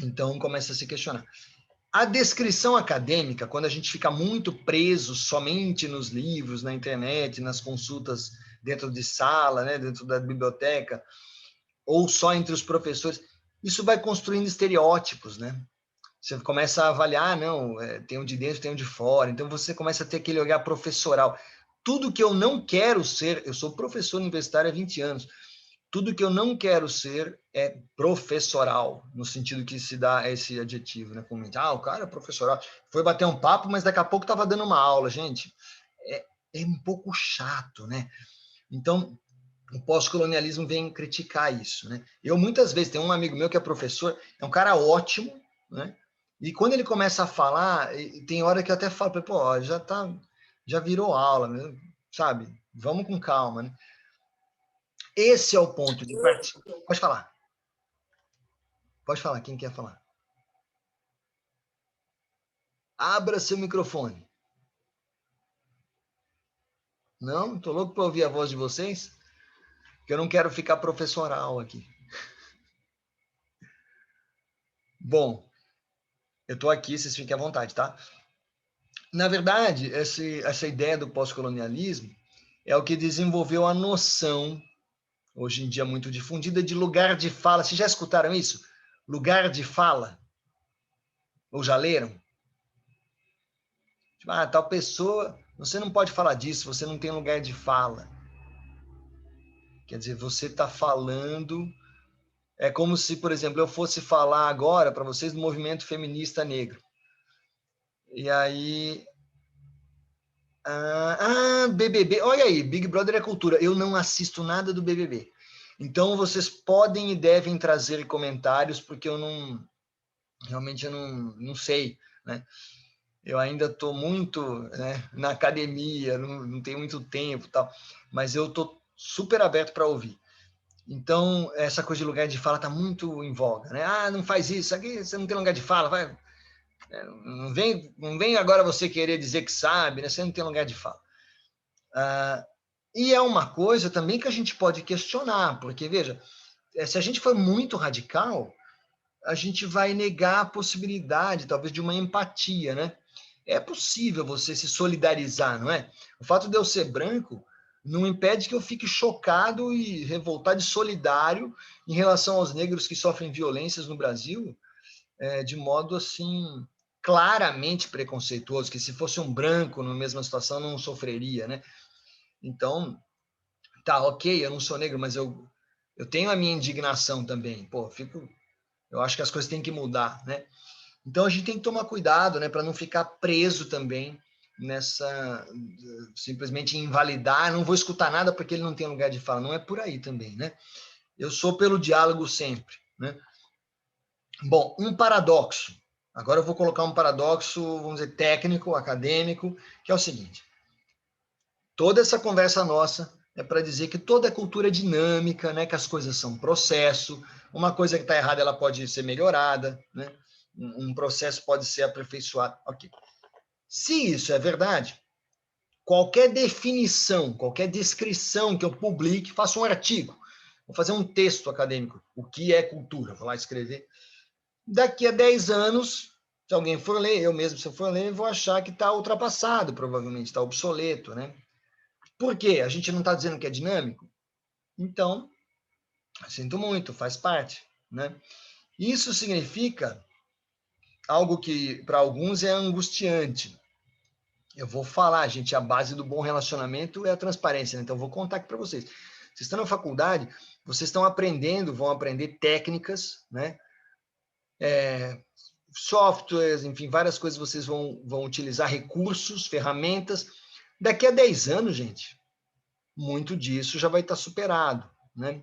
Então começa a se questionar. A descrição acadêmica, quando a gente fica muito preso somente nos livros, na internet, nas consultas dentro de sala, né, dentro da biblioteca, ou só entre os professores, isso vai construindo estereótipos, né? Você começa a avaliar, não, tem um de dentro, tem um de fora, então você começa a ter aquele olhar professoral. Tudo que eu não quero ser, eu sou professor universitário há 20 anos, tudo que eu não quero ser é professoral, no sentido que se dá esse adjetivo, né? O cara é professoral. Foi bater um papo, mas daqui a pouco estava dando uma aula, gente. É um pouco chato, né? Então, o pós-colonialismo vem criticar isso, né? Eu, muitas vezes, tem um amigo meu que é professor, é um cara ótimo, né? E quando ele começa a falar, tem hora que eu até falo, pô, já virou aula, né? Sabe? Vamos com calma, né? Esse é o ponto de partida. Pode falar. Pode falar, quem quer falar? Abra seu microfone. Não? Estou louco para ouvir a voz de vocês, porque eu não quero ficar professoral aqui. Bom, eu estou aqui, vocês fiquem à vontade, tá? Na verdade, essa ideia do pós-colonialismo é o que desenvolveu a noção, hoje em dia muito difundida, de lugar de fala. Vocês já escutaram isso? Lugar de fala? Ou já leram? Tipo, tal pessoa, você não pode falar disso, você não tem lugar de fala. Quer dizer, você está falando. É como se, por exemplo, eu fosse falar agora para vocês do movimento feminista negro. E aí. BBB. Olha aí, Big Brother é cultura. Eu não assisto nada do BBB. Então, vocês podem e devem trazer comentários, porque eu não. Realmente eu não sei. Né? Eu ainda estou muito, né, na academia, não tenho muito tempo e tal. Mas eu estou super aberto para ouvir. Então, essa coisa de lugar de fala está muito em voga. Né? Não faz isso, aqui você não tem lugar de fala, vai. Não vem agora você querer dizer que sabe, né? Você não tem lugar de fala. E é uma coisa também que a gente pode questionar, porque, veja, se a gente for muito radical, a gente vai negar a possibilidade, talvez, de uma empatia, né? É possível você se solidarizar, não é? O fato de eu ser branco não impede que eu fique chocado e revoltado e solidário em relação aos negros que sofrem violências no Brasil, de modo assim claramente preconceituoso, que se fosse um branco na mesma situação não sofreria, né? Então, tá, ok, eu não sou negro, mas eu tenho a minha indignação também. Pô, eu acho que as coisas têm que mudar, né? Então a gente tem que tomar cuidado, né, para não ficar preso também nessa simplesmente invalidar, não vou escutar nada porque ele não tem lugar de fala, não é por aí também, né? Eu sou pelo diálogo sempre, né? Bom, um paradoxo. Agora eu vou colocar um paradoxo, vamos dizer, técnico, acadêmico, que é o seguinte: toda essa conversa nossa é para dizer que toda cultura é dinâmica, né? Que as coisas são processo, uma coisa que está errada ela pode ser melhorada, né? Um processo pode ser aperfeiçoado. Ok. Se isso é verdade, qualquer definição, qualquer descrição que eu publique, faça um artigo, vou fazer um texto acadêmico, o que é cultura, vou lá escrever. Daqui a 10 anos, se alguém for ler, eu mesmo, se eu for ler, vou achar que está ultrapassado, provavelmente, está obsoleto, né? Por quê? A gente não está dizendo que é dinâmico? Então, sinto muito, faz parte, né? Isso significa, algo que para alguns é angustiante. Eu vou falar, gente, a base do bom relacionamento é a transparência, né? Então eu vou contar aqui para vocês. Vocês estão na faculdade, vocês estão aprendendo, vão aprender técnicas, né? Softwares, enfim, várias coisas vocês vão utilizar, recursos, ferramentas. Daqui a 10 anos, gente, muito disso já vai estar superado, né?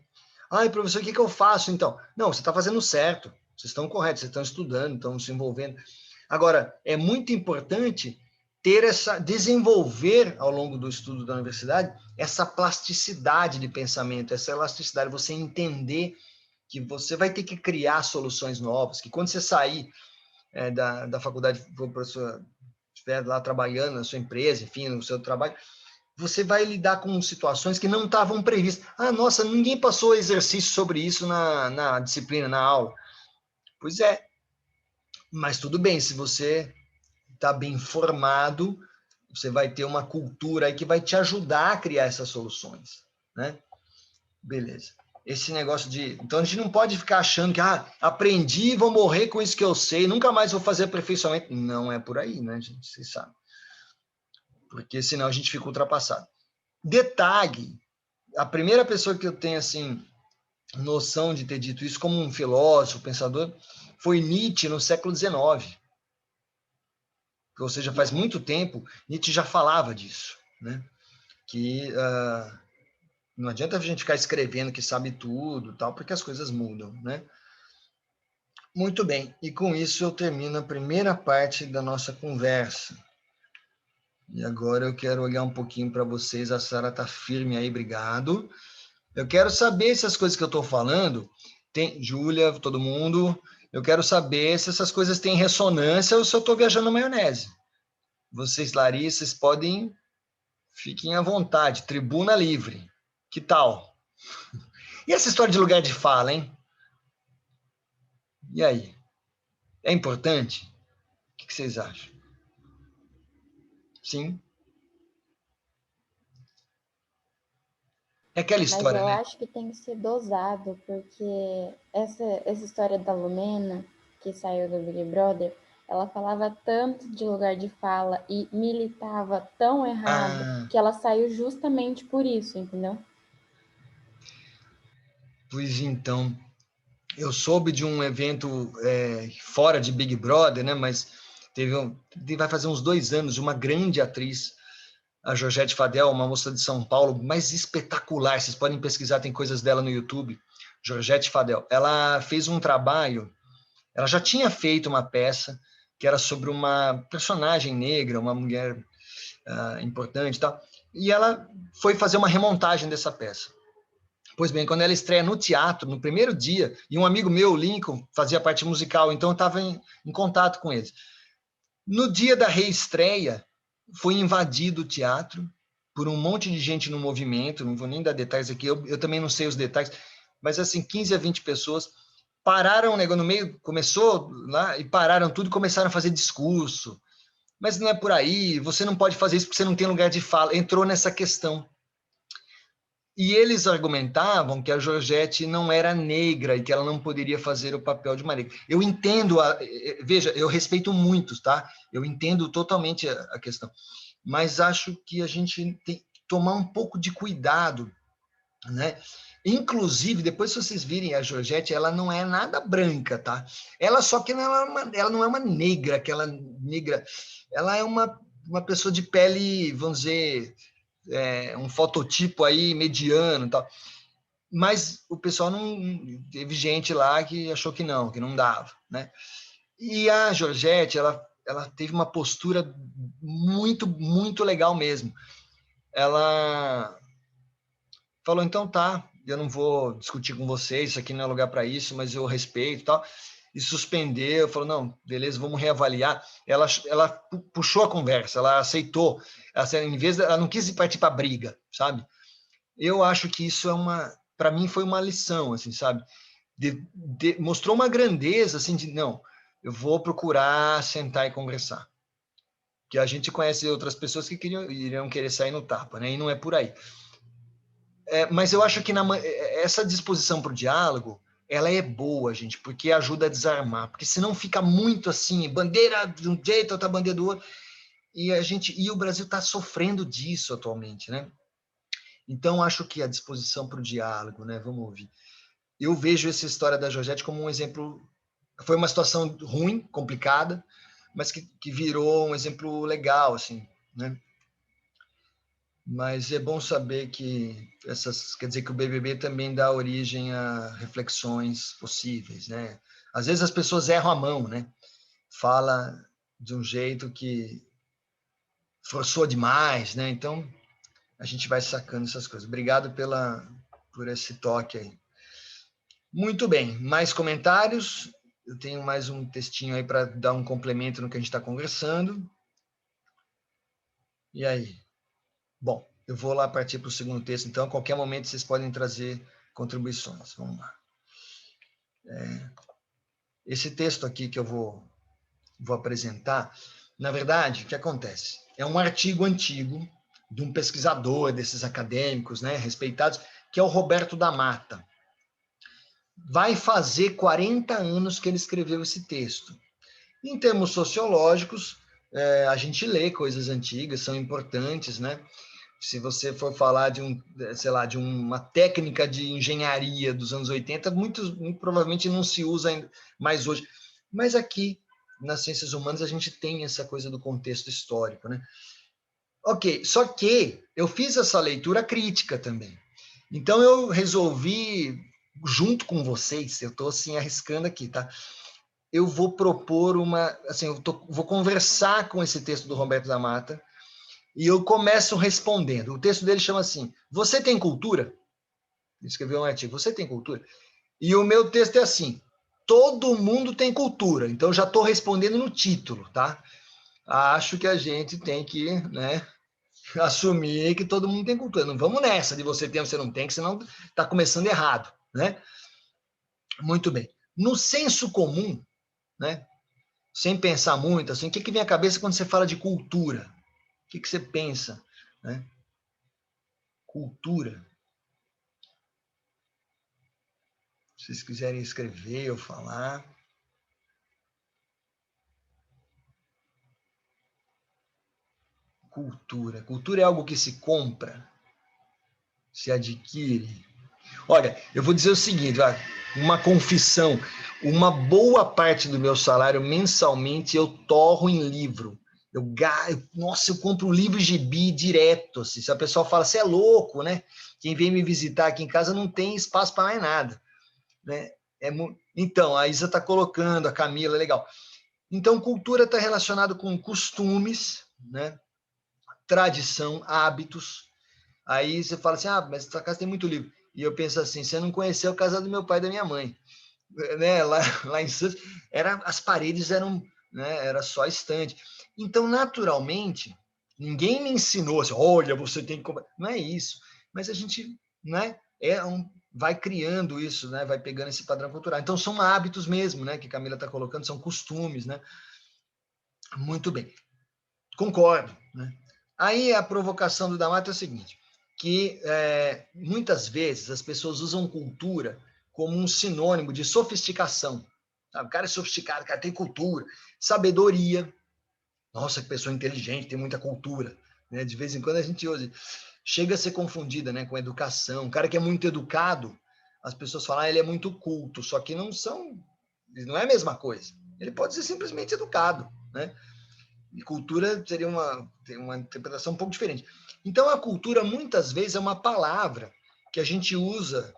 Ai, professor, o que eu faço, então? Não, você está fazendo certo, vocês estão corretos, vocês estão estudando, estão se envolvendo. Agora, é muito importante desenvolver ao longo do estudo da universidade essa plasticidade de pensamento, essa elasticidade, você entender que você vai ter que criar soluções novas, que quando você sair da faculdade, estiver lá trabalhando na sua empresa, enfim, no seu trabalho, você vai lidar com situações que não estavam previstas. Ah, nossa, ninguém passou exercício sobre isso na disciplina, na aula. Pois é, mas tudo bem, se você está bem informado, você vai ter uma cultura aí que vai te ajudar a criar essas soluções, né? Beleza. Esse negócio de... Então, a gente não pode ficar achando que, aprendi, vou morrer com isso que eu sei, nunca mais vou fazer aperfeiçoamento. Não é por aí, né, gente? Vocês sabem. Porque senão a gente fica ultrapassado. Detalhe, a primeira pessoa que eu tenho, assim, noção de ter dito isso como um filósofo, pensador, foi Nietzsche no século XIX. Ou seja, faz muito tempo, Nietzsche já falava disso, né? Que não adianta a gente ficar escrevendo que sabe tudo, tal, porque as coisas mudam, né? Muito bem, e com isso eu termino a primeira parte da nossa conversa. E agora eu quero olhar um pouquinho para vocês, a Sara está firme aí, obrigado. Eu quero saber se as coisas que eu estou falando, Júlia, todo mundo, eu quero saber se essas coisas têm ressonância ou se eu estou viajando na maionese. Vocês, Larissa, fiquem à vontade, tribuna livre. Que tal? E essa história de lugar de fala, hein? E aí? É importante? O que vocês acham? Sim? É aquela Mas história, eu né? acho que tem que ser dosado, porque essa história da Lumena, que saiu do Big Brother, ela falava tanto de lugar de fala e militava tão errado Ah, que ela saiu justamente por isso, entendeu? pois então, eu soube de um evento fora de Big Brother, né? Mas vai fazer uns 2 anos, uma grande atriz, a Georgette Fadel, uma moça de São Paulo, mas espetacular. Vocês podem pesquisar, tem coisas dela no YouTube. Georgette Fadel. Ela fez um trabalho, ela já tinha feito uma peça que era sobre uma personagem negra, uma mulher importante e tal, e ela foi fazer uma remontagem dessa peça. Pois bem, quando ela estreia no teatro, no primeiro dia, e um amigo meu, Lincoln, fazia parte musical, então eu estava em contato com eles. No dia da reestreia, foi invadido o teatro por um monte de gente no movimento, não vou nem dar detalhes aqui, eu também não sei os detalhes, mas assim, 15 a 20 pessoas pararam o negócio no meio, começou lá, e pararam tudo e começaram a fazer discurso. Mas não é por aí, você não pode fazer isso porque você não tem lugar de fala. Entrou nessa questão. E eles argumentavam que a Georgette não era negra e que ela não poderia fazer o papel de uma negra. Eu entendo, veja, eu respeito muito, tá? Eu entendo totalmente a questão, mas acho que a gente tem que tomar um pouco de cuidado, né? Inclusive, depois se vocês virem a Georgette, ela não é nada branca, tá? Ela só que ela não é uma negra, aquela negra, ela é uma pessoa de pele, vamos dizer, um fototipo aí mediano e tal. Mas o pessoal não... Teve gente lá que achou que não dava, né? E a Georgette, ela teve uma postura muito, muito legal mesmo. Ela falou, então tá, eu não vou discutir com vocês, isso aqui não é lugar para isso, mas eu respeito e tal. E suspendeu, falou, não, beleza, vamos reavaliar. Ela puxou a conversa, ela aceitou. Em vez ela não quis partir para briga, sabe? Eu acho que isso para mim foi uma lição, assim, sabe? Mostrou uma grandeza, assim, de, não, eu vou procurar sentar e conversar. Que a gente conhece outras pessoas que iriam querer sair no tapa, né? E não é por aí. Mas eu acho que essa disposição para o diálogo ela é boa, gente, porque ajuda a desarmar. Porque senão fica muito assim, bandeira de um jeito, outra bandeira do outro. E o Brasil está sofrendo disso atualmente, né? Então, acho que a disposição para o diálogo, né? Vamos ouvir. Eu vejo essa história da Georgette como um exemplo. Foi uma situação ruim, complicada, mas que virou um exemplo legal, assim, né? Mas é bom saber que quer dizer que o BBB também dá origem a reflexões possíveis, né? Às vezes as pessoas erram a mão, né? Fala de um jeito que forçou demais, né? Então a gente vai sacando essas coisas. Obrigado por esse toque aí. Muito bem, mais comentários? Eu tenho mais um textinho aí para dar um complemento no que a gente está conversando. E aí? Bom, eu vou lá partir para o segundo texto, então, a qualquer momento vocês podem trazer contribuições. Vamos lá. Esse texto aqui que eu vou apresentar, na verdade, o que acontece? É um artigo antigo de um pesquisador desses acadêmicos, né, respeitados, que é o Roberto da Mata. Vai fazer 40 anos que ele escreveu esse texto. Em termos sociológicos, a gente lê coisas antigas, são importantes, né? Se você for falar sei lá, de uma técnica de engenharia dos anos 80, muito provavelmente não se usa mais hoje. Mas aqui, nas ciências humanas, a gente tem essa coisa do contexto histórico, né? Ok, só que eu fiz essa leitura crítica também. Então, eu resolvi, junto com vocês, eu estou assim, arriscando aqui, tá? Eu vou propor vou conversar com esse texto do Roberto da Mata, e eu começo respondendo. O texto dele chama assim: Você tem cultura? Ele escreveu um artigo: Você tem cultura? E o meu texto é assim: Todo mundo tem cultura. Então, já estou respondendo no título, tá? Acho que a gente tem que, né, assumir que todo mundo tem cultura. Não vamos nessa de você tem ou você não tem, que senão está começando errado, né? Muito bem. No senso comum, né, sem pensar muito, assim, o que vem à cabeça quando você fala de cultura? O que você pensa, né? Cultura. Se vocês quiserem escrever ou falar. Cultura. Cultura é algo que se compra, se adquire. Olha, eu vou dizer o seguinte, uma confissão. Uma boa parte do meu salário mensalmente eu torro em livro. Nossa, eu compro um livro gibi direto. Assim. Se a pessoa fala, você é louco, né? Quem vem me visitar aqui em casa não tem espaço para mais nada. Né? Então, a Isa está colocando, a Camila, legal. Então, cultura está relacionado com costumes, né? Tradição, hábitos. Aí você fala assim, mas essa casa tem muito livro. E eu penso assim, você não conheceu a casa do meu pai e da minha mãe. Né? Lá em Santos, as paredes eram, né? Era só estante. Então, naturalmente, ninguém me ensinou assim, olha, você tem que... Não é isso. Mas a gente, né? Vai criando isso, né? Vai pegando esse padrão cultural. Então, são hábitos mesmo, né? Que a Camila está colocando, são costumes, né? Muito bem. Concordo, né? Aí a provocação do D'Amato é o seguinte, que muitas vezes as pessoas usam cultura como um sinônimo de sofisticação. Sabe? O cara é sofisticado, o cara tem cultura, sabedoria. Nossa, que pessoa inteligente, tem muita cultura. Né? De vez em quando a gente usa. Chega a ser confundida, né, com educação. O cara que é muito educado, as pessoas falam, ele é muito culto, só que não é a mesma coisa. Ele pode ser simplesmente educado, né? E cultura seria uma interpretação um pouco diferente. Então, a cultura, muitas vezes, é uma palavra que a gente usa,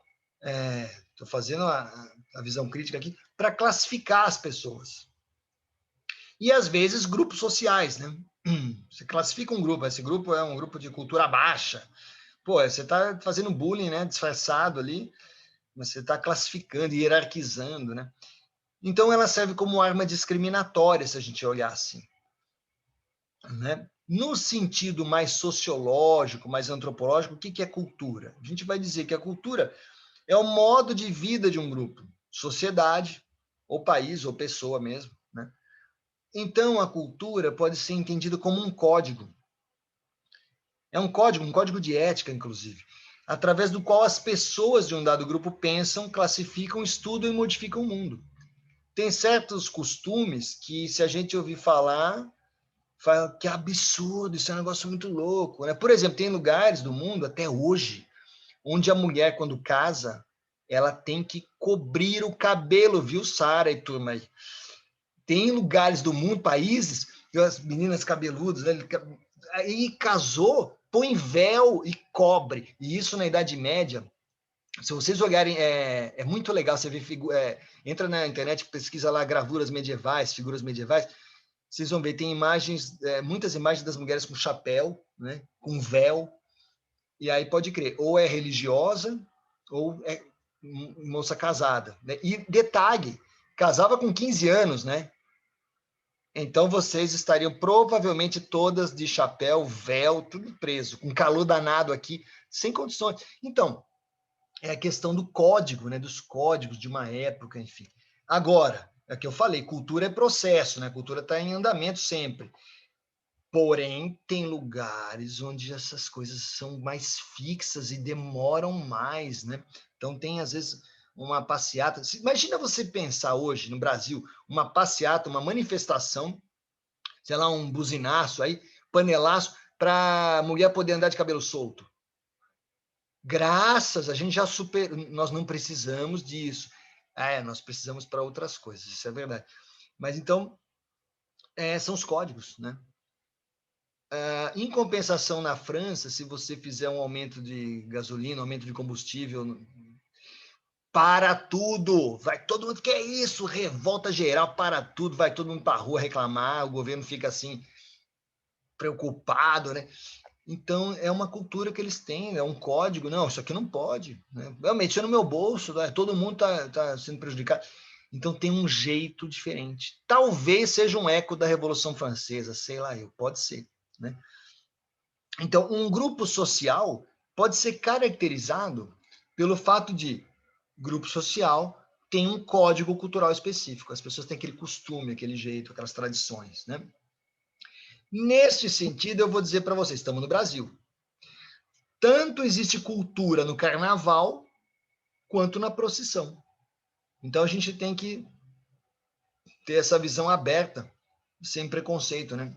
estou fazendo a visão crítica aqui, para classificar as pessoas. E, às vezes, grupos sociais, né? Você classifica um grupo, esse grupo é um grupo de cultura baixa. Pô, você está fazendo bullying, né? Disfarçado ali, mas você está classificando, hierarquizando, né? Então, ela serve como arma discriminatória, se a gente olhar assim. Né? No sentido mais sociológico, mais antropológico, o que é cultura? A gente vai dizer que a cultura é o modo de vida de um grupo, sociedade, ou país, ou pessoa mesmo. Né? Então, a cultura pode ser entendida como um código. É um código de ética, inclusive. através do qual as pessoas de um dado grupo pensam, classificam, estudam e modificam o mundo. Tem certos costumes que, se a gente ouvir falar, fala que absurdo, isso é um negócio muito louco, né? Por exemplo, tem lugares do mundo, até hoje, onde a mulher, quando casa, ela tem que cobrir o cabelo, viu, Sara e turma aí? Tem lugares do mundo, países, que as meninas cabeludas, né, aí casou, põe véu e cobre. E isso na Idade Média, se vocês olharem, é muito legal você ver, entra na internet, pesquisa lá gravuras medievais, figuras medievais, vocês vão ver, tem imagens, muitas imagens das mulheres com chapéu, né, com véu, e aí pode crer, ou é religiosa, ou é moça casada. Né? E detalhe, casava com 15 anos, né? Então vocês estariam provavelmente todas de chapéu, véu, tudo preso, com calor danado aqui, sem condições. Então, é a questão do código, né? Dos códigos de uma época, enfim. Agora, é o que eu falei, cultura é processo, né? Cultura está em andamento sempre. Porém, tem lugares onde essas coisas são mais fixas e demoram mais, né? Então, tem, às vezes, uma passeata. Imagina você pensar hoje, no Brasil, uma passeata, uma manifestação, sei lá, um buzinaço aí, panelaço, para a mulher poder andar de cabelo solto. A gente já nós não precisamos disso. Nós precisamos para outras coisas, isso é verdade. Mas então, são os códigos, né? Em compensação, na França, se você fizer um aumento de gasolina, aumento de combustível, para tudo, vai todo mundo, que é isso, revolta geral, para tudo, vai todo mundo para a rua reclamar, o governo fica assim, preocupado, né? Então, é uma cultura que eles têm, é um código, não, isso aqui não pode, né? Realmente, isso é no meu bolso, né? Todo mundo está sendo prejudicado. Então, tem um jeito diferente. Talvez seja um eco da Revolução Francesa, sei lá eu, pode ser, né? Então, um grupo social pode ser caracterizado pelo fato de grupo social tem um código cultural específico. As pessoas têm aquele costume, aquele jeito, aquelas tradições, né? Neste sentido, eu vou dizer para vocês, estamos no Brasil. Tanto existe cultura no carnaval, quanto na procissão. Então, a gente tem que ter essa visão aberta, sem preconceito, né?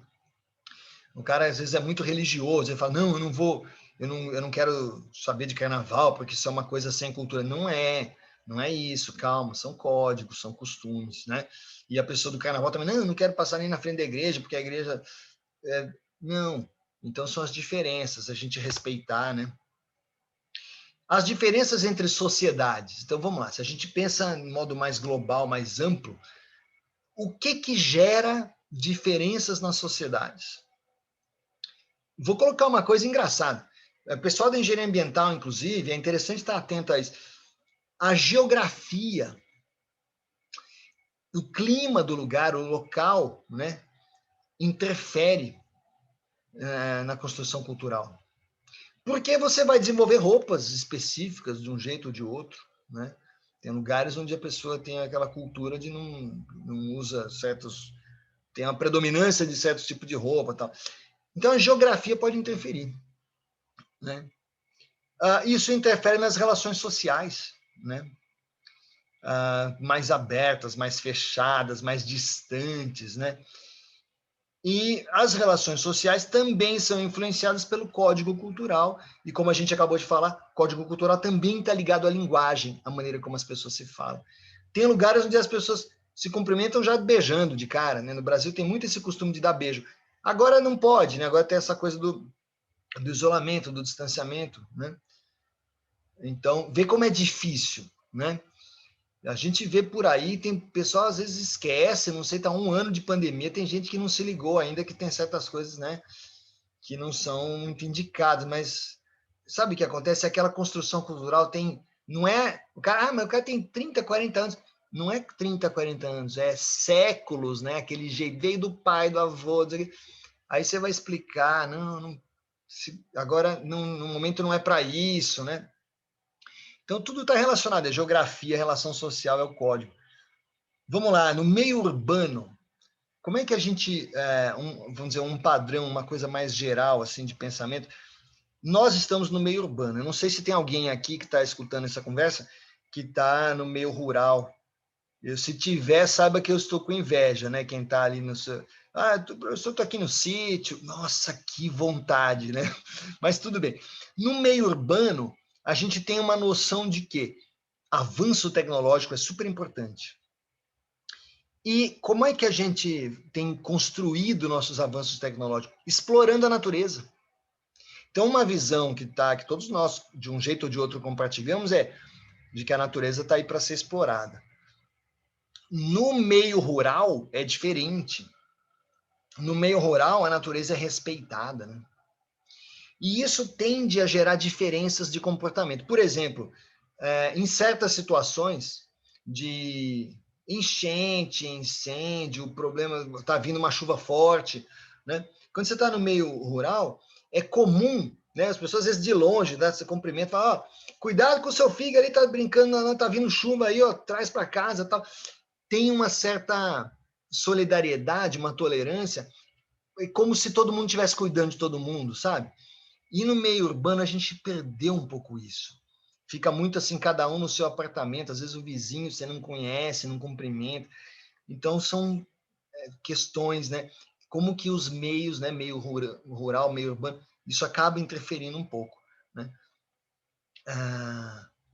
O cara, às vezes, é muito religioso, ele fala, não, eu não vou, eu não quero saber de carnaval, porque isso é uma coisa sem cultura. Não é isso, calma, são códigos, são costumes, né? E a pessoa do carnaval também, não, eu não quero passar nem na frente da igreja, porque a igreja... não, então são as diferenças, a gente respeitar, né? As diferenças entre sociedades. Então, vamos lá, se a gente pensa em modo mais global, mais amplo, o que gera diferenças nas sociedades? Vou colocar uma coisa engraçada. O pessoal da engenharia ambiental, inclusive, é interessante estar atento a isso. A geografia, o clima do lugar, o local, né, interfere na construção cultural. Porque você vai desenvolver roupas específicas de um jeito ou de outro, né? Tem lugares onde a pessoa tem aquela cultura de não usa certos... Tem uma predominância de certos tipos de roupa e tal. Então, a geografia pode interferir, né? Isso interfere nas relações sociais, né? Mais abertas, mais fechadas, mais distantes, né? E as relações sociais também são influenciadas pelo código cultural, e como a gente acabou de falar, código cultural também está ligado à linguagem, à maneira como as pessoas se falam. Tem lugares onde as pessoas se cumprimentam já beijando de cara, né? No Brasil tem muito esse costume de dar beijo. Agora não pode, né? Agora tem essa coisa do isolamento, do distanciamento, né? Então, vê como é difícil, né? A gente vê por aí, tem pessoal às vezes esquece, não sei, tá 1 ano de pandemia, tem gente que não se ligou ainda que tem certas coisas, né, que não são muito indicadas, mas sabe o que acontece? Aquela construção cultural tem, não é, mas o cara tem 30, 40 anos, não é 30, 40 anos, é séculos, né, aquele jeito, veio do pai, do avô, aí você vai explicar, agora no momento não é para isso, né? Então, tudo está relacionado, é geografia, relação social, é o código. Vamos lá, no meio urbano, como é que a gente, vamos dizer, um padrão, uma coisa mais geral, assim, de pensamento, Nós estamos no meio urbano. Eu não sei se tem alguém aqui que está escutando essa conversa que está no meio rural. Se tiver, saiba que eu estou com inveja, né? Quem está ali no seu... eu estou aqui no sítio. Nossa, que vontade, né? Mas tudo bem. No meio urbano, a gente tem uma noção de que avanço tecnológico é super importante. E como é que a gente tem construído nossos avanços tecnológicos? Explorando a natureza. Então, uma visão que todos nós, de um jeito ou de outro, compartilhamos é de que a natureza está aí para ser explorada. No meio rural é diferente. No meio rural, a natureza é respeitada, né? E isso tende a gerar diferenças de comportamento. Por exemplo, em certas situações de enchente, incêndio, problema, está vindo uma chuva forte, né? Quando você está no meio rural, é comum, né? As pessoas às vezes de longe, né? Você cumprimenta, fala, cuidado com o seu filho ali, tá brincando, tá vindo chuva aí, ó, traz para casa, tal. Tem uma certa solidariedade, uma tolerância, como se todo mundo estivesse cuidando de todo mundo, sabe? E no meio urbano a gente perdeu um pouco isso. Fica muito assim, cada um no seu apartamento, às vezes o vizinho você não conhece, não cumprimenta. Então são questões, né? Como que os meios, né, meio rural, meio urbano, isso acaba interferindo um pouco, né?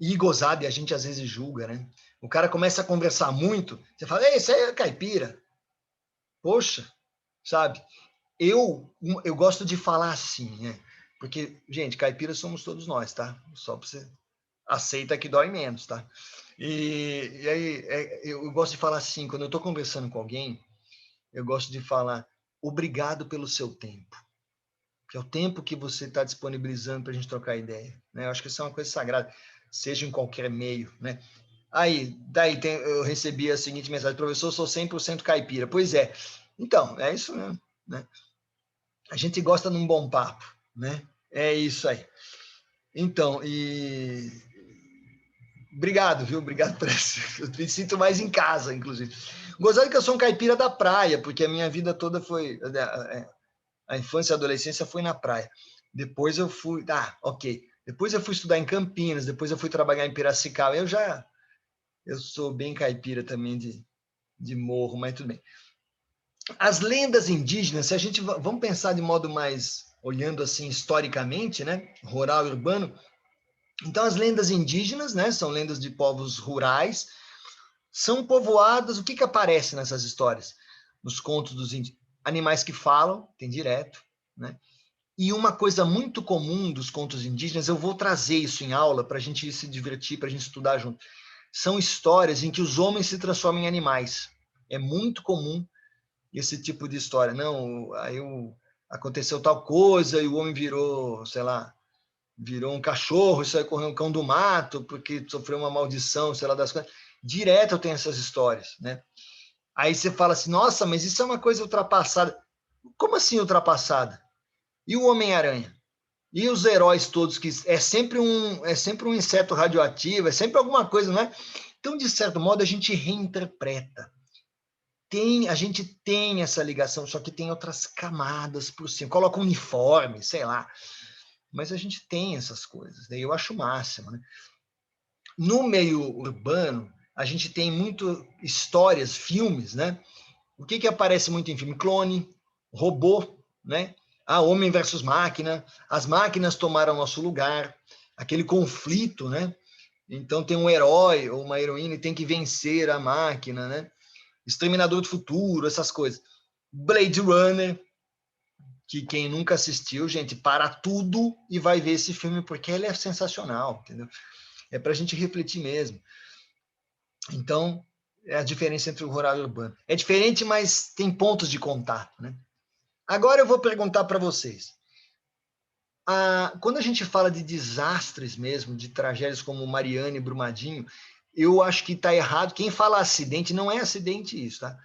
E gozado, e a gente às vezes julga, né? O cara começa a conversar muito, você fala, ei, isso aí é caipira. Poxa, sabe? Eu gosto de falar assim, né? Porque, gente, caipira somos todos nós, tá? Só para você aceita que dói menos, tá? E aí, eu gosto de falar assim, quando eu estou conversando com alguém, eu gosto de falar obrigado pelo seu tempo, que é o tempo que você está disponibilizando para a gente trocar ideia, né? Eu acho que isso é uma coisa sagrada, seja em qualquer meio, né? Daí eu recebi a seguinte mensagem, professor, sou 100% caipira. Pois é. Então, é isso mesmo, né? A gente gosta de um bom papo, né? É isso aí. Então, obrigado, viu? Obrigado por isso. Eu me sinto mais em casa, inclusive. Gozado que eu sou um caipira da praia, porque a minha vida toda foi... A infância e a adolescência foi na praia. Depois eu fui... ok. Depois eu fui estudar em Campinas, depois eu fui trabalhar em Piracicaba. Eu sou bem caipira também de morro, mas tudo bem. As lendas indígenas, se a gente... Vamos pensar de modo mais... Olhando assim historicamente, né? Rural e urbano. Então, as lendas indígenas, né? São lendas de povos rurais, são povoadas. O que aparece nessas histórias? Nos contos dos índios? Animais que falam, tem direto, né? E uma coisa muito comum dos contos indígenas, eu vou trazer isso em aula para a gente se divertir, para a gente estudar junto. São histórias em que os homens se transformam em animais. É muito comum esse tipo de história. Não, aconteceu tal coisa e o homem virou, sei lá, virou um cachorro, isso aí correu um cão do mato, porque sofreu uma maldição, sei lá das coisas. Direto eu tenho essas histórias, né? Aí você fala assim, nossa, mas isso é uma coisa ultrapassada. Como assim ultrapassada? E o Homem-Aranha? E os heróis todos, que é sempre um inseto radioativo, é sempre alguma coisa, não é? Então, de certo modo, a gente reinterpreta. A gente tem essa ligação, só que tem outras camadas por cima. Coloca um uniforme, sei lá. Mas a gente tem essas coisas, né? Eu acho o máximo, né? No meio urbano, a gente tem muito histórias, filmes, né? O que aparece muito em filme? Clone, robô, né? Homem versus máquina, as máquinas tomaram nosso lugar, aquele conflito, né? Então tem um herói ou uma heroína e tem que vencer a máquina, né? Exterminador do Futuro, essas coisas. Blade Runner, que quem nunca assistiu, gente, para tudo e vai ver esse filme, porque ele é sensacional, entendeu? É para a gente refletir mesmo. Então, é a diferença entre o rural e o urbano. É diferente, mas tem pontos de contato, né? Agora eu vou perguntar para vocês. Quando a gente fala de desastres mesmo, de tragédias como Mariana e Brumadinho, eu acho que está errado. Quem fala acidente, não é acidente isso, tá?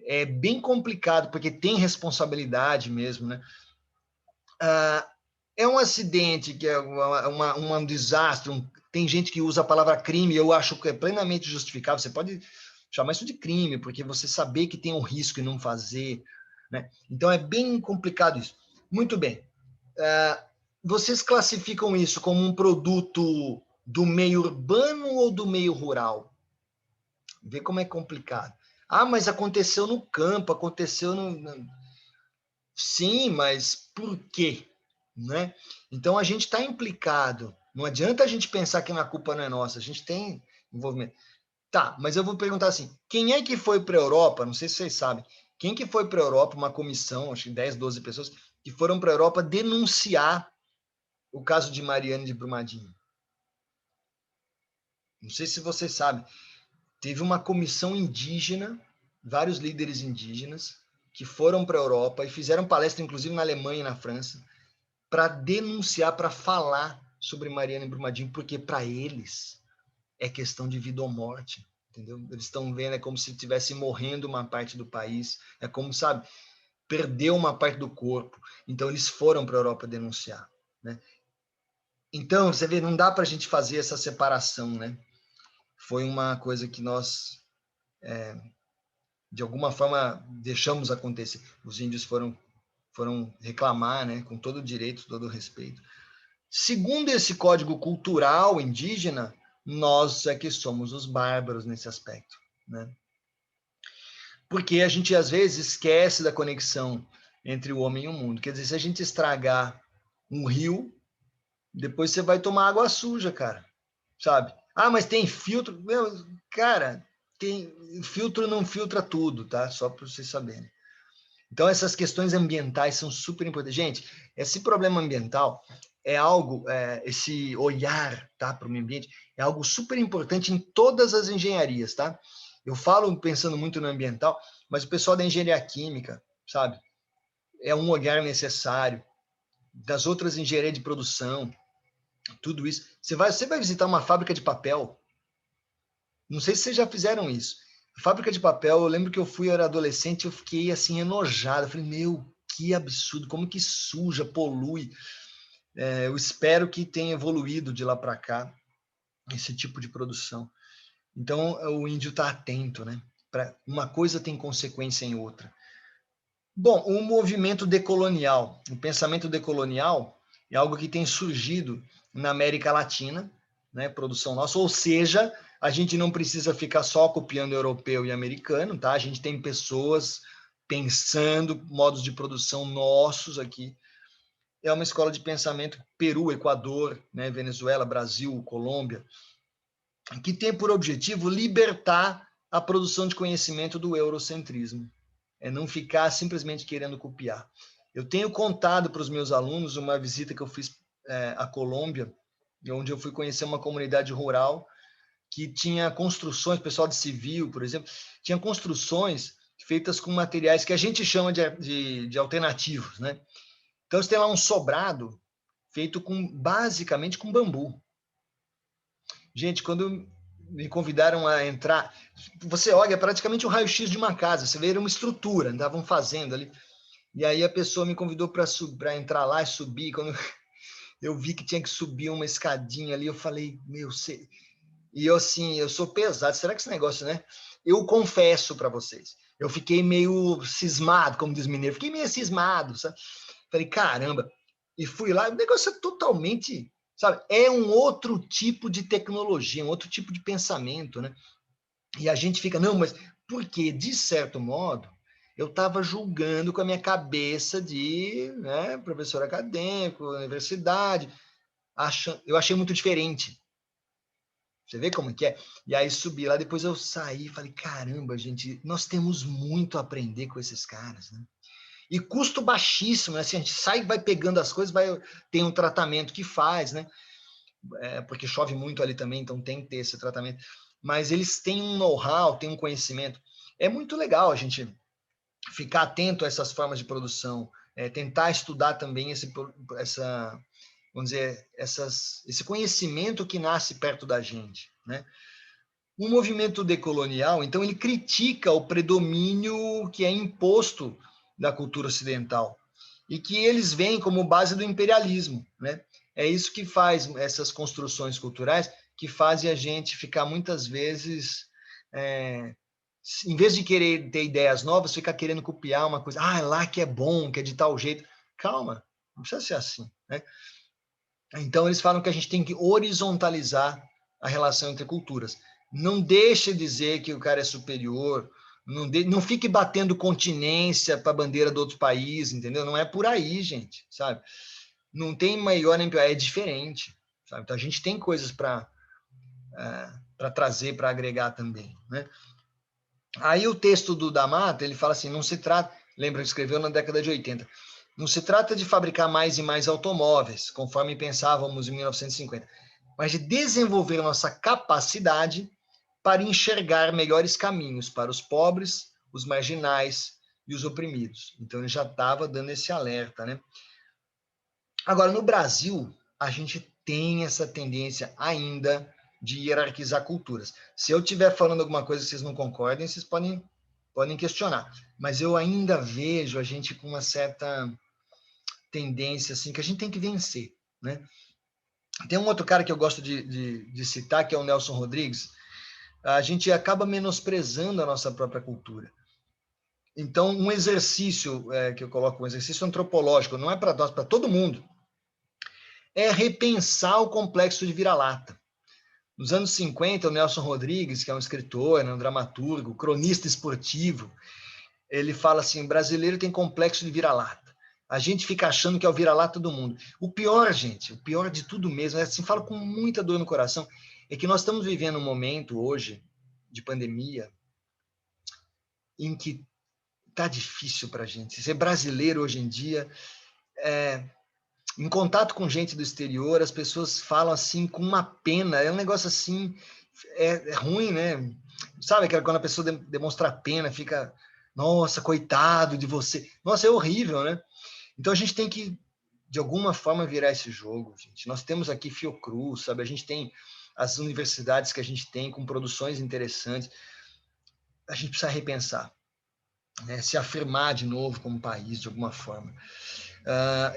É bem complicado, porque tem responsabilidade mesmo, né? É um acidente, que é um desastre, tem gente que usa a palavra crime, eu acho que é plenamente justificável, você pode chamar isso de crime, porque você saber que tem um risco e não fazer, né? Então é bem complicado isso. Muito bem. vocês classificam isso como um produto do meio urbano ou do meio rural? Vê como é complicado. Ah, mas aconteceu no campo, aconteceu no... Sim, mas por quê? Né? Então, a gente está implicado. Não adianta a gente pensar que a culpa não é nossa. A gente tem envolvimento. Tá, mas eu vou perguntar assim, quem é que foi para a Europa? Não sei se vocês sabem. Quem que foi para a Europa, uma comissão, acho que 10, 12 pessoas, que foram para a Europa denunciar o caso de Mariana de Brumadinho? Não sei se vocês sabem. Teve uma comissão indígena, vários líderes indígenas, que foram para a Europa e fizeram palestra, inclusive na Alemanha e na França, para denunciar, para falar sobre Mariana e Brumadinho, porque para eles é questão de vida ou morte, entendeu? Eles estão vendo, é como se estivesse morrendo uma parte do país, é como, sabe, perdeu uma parte do corpo. Então, eles foram para a Europa denunciar, né? Então, você vê, não dá para a gente fazer essa separação, né? Foi uma coisa que nós, de alguma forma, deixamos acontecer. Os índios foram reclamar, né, com todo o direito, todo o respeito. Segundo esse código cultural indígena, nós é que somos os bárbaros nesse aspecto, né? Porque a gente, às vezes, esquece da conexão entre o homem e o mundo. Quer dizer, se a gente estragar um rio, depois você vai tomar água suja, cara, sabe? Ah, mas tem filtro. Meu, cara, filtro não filtra tudo, tá? Só para vocês saberem. Então, essas questões ambientais são super importantes. Gente, esse problema ambiental é algo, esse olhar, tá, para o meio ambiente, é algo super importante em todas as engenharias, tá? Eu falo pensando muito no ambiental, mas o pessoal da engenharia química, sabe, é um olhar necessário. Das outras engenharias de produção, tudo isso. Você vai visitar uma fábrica de papel, não sei se vocês já fizeram isso. A fábrica de papel, eu lembro que eu era adolescente, eu fiquei assim enojado. Eu falei, meu, que absurdo, como que suja, polui. Eu espero que tenha evoluído de lá para cá esse tipo de produção. Então, o índio está atento, né? Uma coisa tem consequência em outra. Bom, o movimento decolonial, o pensamento decolonial é algo que tem surgido na América Latina, né, produção nossa, ou seja, a gente não precisa ficar só copiando europeu e americano, tá? A gente tem pessoas pensando modos de produção nossos aqui. É uma escola de pensamento Peru, Equador, né, Venezuela, Brasil, Colômbia, que tem por objetivo libertar a produção de conhecimento do eurocentrismo. É não ficar simplesmente querendo copiar. Eu tenho contado para os meus alunos uma visita que eu fiz à Colômbia, onde eu fui conhecer uma comunidade rural que tinha construções, pessoal de civil, por exemplo, tinha construções feitas com materiais que a gente chama de alternativos, né? Então, você tem lá um sobrado feito basicamente com bambu. Gente, quando me convidaram a entrar, você olha, é praticamente um raio-x de uma casa, você vê, era uma estrutura, estavam fazendo ali. E aí a pessoa me convidou para entrar lá e subir. Quando eu vi que tinha que subir uma escadinha ali, eu falei, meu, você... E eu assim, eu sou pesado, será que esse negócio, né? Eu confesso para vocês, eu fiquei meio cismado, como diz mineiro, fiquei meio cismado, sabe? Falei, caramba. E fui lá, o negócio é totalmente, sabe? É um outro tipo de tecnologia, um outro tipo de pensamento, né? E a gente fica, não, mas porque, de certo modo, eu estava julgando com a minha cabeça de, né, professor acadêmico, universidade, eu achei muito diferente. Você vê como que é? E aí subi lá, depois eu saí e falei, caramba, gente, nós temos muito a aprender com esses caras, né? E custo baixíssimo, né? Assim, a gente sai e vai pegando as coisas, tem um tratamento que faz, né? Porque chove muito ali também, então tem que ter esse tratamento. Mas eles têm um know-how, têm um conhecimento. É muito legal a gente ficar atento a essas formas de produção, tentar estudar também vamos dizer, esse conhecimento que nasce perto da gente, né? O movimento decolonial, então, ele critica o predomínio que é imposto da cultura ocidental e que eles veem como base do imperialismo, né? É isso que faz essas construções culturais, que fazem a gente ficar muitas vezes, em vez de querer ter ideias novas, ficar querendo copiar uma coisa, lá que é bom, que é de tal jeito. Calma, não precisa ser assim, né? Então, eles falam que a gente tem que horizontalizar a relação entre culturas. Não deixe dizer que o cara é superior, não fique batendo continência para a bandeira do outro país, entendeu? Não é por aí, gente, sabe? Não tem maior nem pior, é diferente, sabe? Então, a gente tem coisas para trazer, para agregar também, né? Aí o texto do Da Mata, ele fala assim, não se trata, lembra que escreveu na década de 80, não se trata de fabricar mais e mais automóveis, conforme pensávamos em 1950, mas de desenvolver nossa capacidade para enxergar melhores caminhos para os pobres, os marginais e os oprimidos. Então ele já estava dando esse alerta, né? Agora, no Brasil, a gente tem essa tendência ainda de hierarquizar culturas. Se eu estiver falando alguma coisa que vocês não concordem, vocês podem questionar. Mas eu ainda vejo a gente com uma certa tendência assim que a gente tem que vencer, né? Tem um outro cara que eu gosto de citar, que é o Nelson Rodrigues. A gente acaba menosprezando a nossa própria cultura. Então, um exercício que eu coloco, um exercício antropológico, não é para nós, para todo mundo, é repensar o complexo de vira-lata. Nos anos 50, o Nelson Rodrigues, que é um escritor, um dramaturgo, cronista esportivo, ele fala assim, brasileiro tem complexo de vira-lata. A gente fica achando que é o vira-lata do mundo. O pior, gente, o pior de tudo mesmo, assim, falo com muita dor no coração, é que nós estamos vivendo um momento hoje de pandemia em que tá difícil para a gente. Ser brasileiro hoje em dia, em contato com gente do exterior, as pessoas falam assim com uma pena, é um negócio assim, é ruim, né? Sabe que quando a pessoa demonstra pena, fica, nossa, coitado de você. Nossa, é horrível, né? Então a gente tem que, de alguma forma, virar esse jogo, gente. Nós temos aqui Fiocruz, sabe? A gente tem as universidades que a gente tem com produções interessantes. A gente precisa repensar, né? Se afirmar de novo como país, de alguma forma.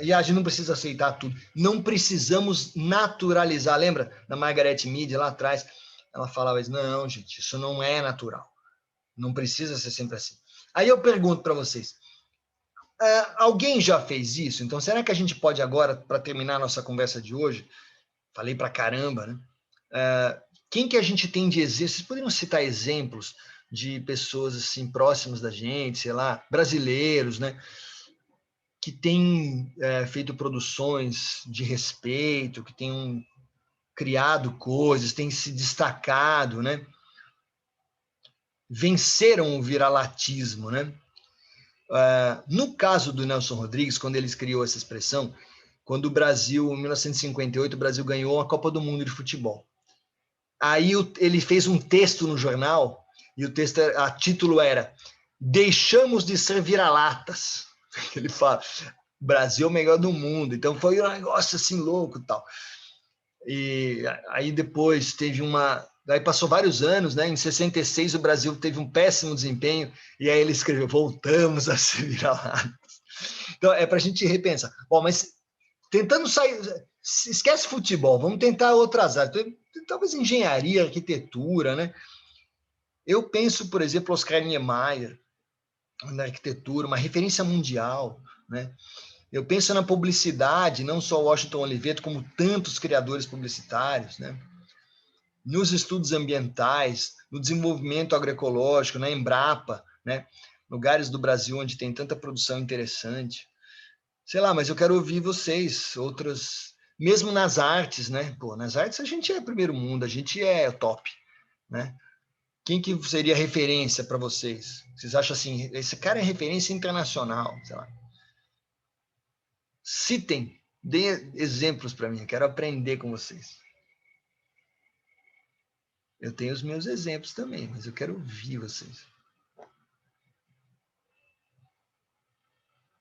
E a gente não precisa aceitar tudo. Não precisamos naturalizar. Lembra da Margaret Mead lá atrás? Ela falava isso, não, gente, isso não é natural. Não precisa ser sempre assim. Aí eu pergunto para vocês, alguém já fez isso? Então, será que a gente pode agora, para terminar a nossa conversa de hoje, falei para caramba, né? Quem que a gente tem de exemplos? Vocês poderiam citar exemplos de pessoas assim próximas da gente, sei lá, brasileiros, né? Que têm feito produções de respeito, que têm criado coisas, têm se destacado, né? Venceram o viralatismo, né? No caso do Nelson Rodrigues, quando ele criou essa expressão, quando o Brasil, em 1958, o Brasil ganhou a Copa do Mundo de futebol. Aí ele fez um texto no jornal, e o texto, a título era Deixamos de ser vira-latas. Ele fala, Brasil é o melhor do mundo. Então foi um negócio assim louco e tal. E aí depois teve uma... Aí passou vários anos, né? Em 66 o Brasil teve um péssimo desempenho, e aí ele escreveu, voltamos a ser vira-latas. Então é para a gente repensar. Bom, mas tentando sair... Esquece futebol, vamos tentar outras áreas. Talvez engenharia, arquitetura, né? Eu penso, por exemplo, Oscar Niemeyer, na arquitetura, uma referência mundial, né? Eu penso na publicidade, não só Washington Oliveto, como tantos criadores publicitários, né? Nos estudos ambientais, no desenvolvimento agroecológico, na Embrapa, né? Lugares do Brasil onde tem tanta produção interessante. Sei lá, mas eu quero ouvir vocês, outras, mesmo nas artes, né? Pô, nas artes a gente é primeiro mundo, a gente é top, né? Quem que seria referência para vocês? Vocês acham assim, esse cara é referência internacional, sei lá. Citem, dê exemplos para mim, eu quero aprender com vocês. Eu tenho os meus exemplos também, mas eu quero ouvir vocês.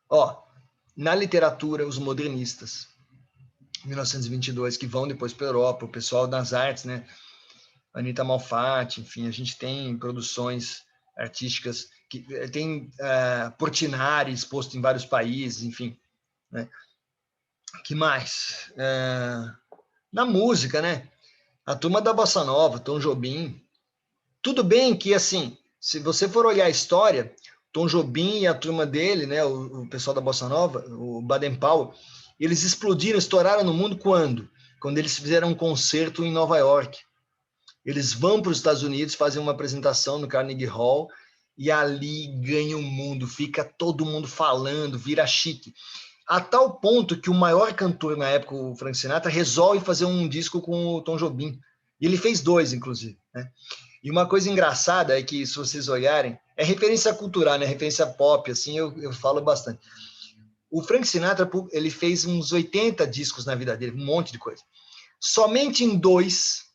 Ó, na literatura, os modernistas, 1922, que vão depois para a Europa, o pessoal das artes, né? Anita Malfatti, enfim, a gente tem produções artísticas, que tem Portinari exposto em vários países, enfim, né? Que mais? Na música, né? A turma da Bossa Nova, Tom Jobim. Tudo bem que, assim, se você for olhar a história, Tom Jobim e a turma dele, né, o pessoal da Bossa Nova, o Baden Powell, Eles explodiram, estouraram no mundo quando? Quando eles fizeram um concerto em Nova York. Eles vão para os Estados Unidos, fazem uma apresentação no Carnegie Hall, e ali ganha o mundo, fica todo mundo falando, vira chique. A tal ponto que o maior cantor na época, o Frank Sinatra, resolve fazer um disco com o Tom Jobim. E ele fez 2, inclusive, né? E uma coisa engraçada é que, se vocês olharem, é referência cultural, né? Referência pop, assim, eu falo bastante. O Frank Sinatra, ele fez uns 80 discos na vida dele, um monte de coisa. Somente em 2,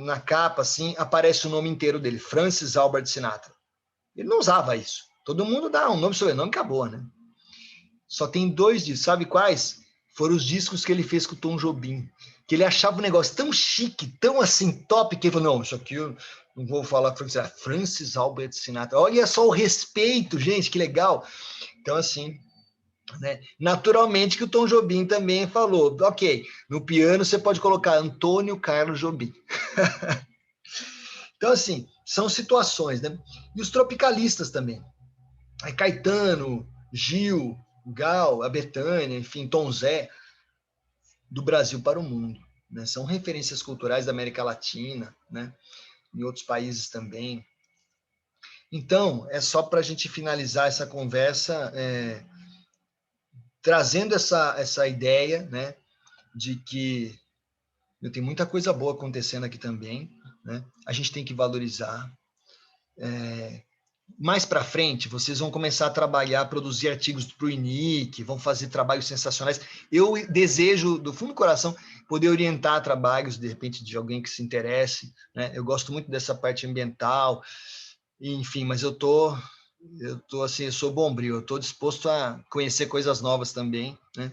na capa, assim, aparece o nome inteiro dele, Francis Albert Sinatra. Ele não usava isso. Todo mundo dá um nome, sobrenome, acabou, né? Só tem 2 discos. Sabe quais? Foram os discos que ele fez com o Tom Jobim. Que ele achava o negócio tão chique, tão assim, top, que ele falou, não, isso aqui eu não vou falar Francis Albert Sinatra. Olha só o respeito, gente, que legal. Então, assim, né? Naturalmente que o Tom Jobim também falou, ok, no piano você pode colocar Antônio Carlos Jobim. Então, assim, são situações, né? E os tropicalistas também. Aí Caetano, Gil, Gal, a Bethânia, enfim, Tom Zé, do Brasil para o mundo. Né? São referências culturais da América Latina, né? Em outros países também. Então, é só para a gente finalizar essa conversa, trazendo essa ideia, né, de que tem muita coisa boa acontecendo aqui também, né? A gente tem que valorizar. Mais para frente, vocês vão começar a trabalhar, produzir artigos para o INIC, vão fazer trabalhos sensacionais. Eu desejo, do fundo do coração, poder orientar trabalhos, de repente, de alguém que se interesse, né? Eu gosto muito dessa parte ambiental, enfim, mas eu tô assim, eu sou bombril, eu estou disposto a conhecer coisas novas também, né?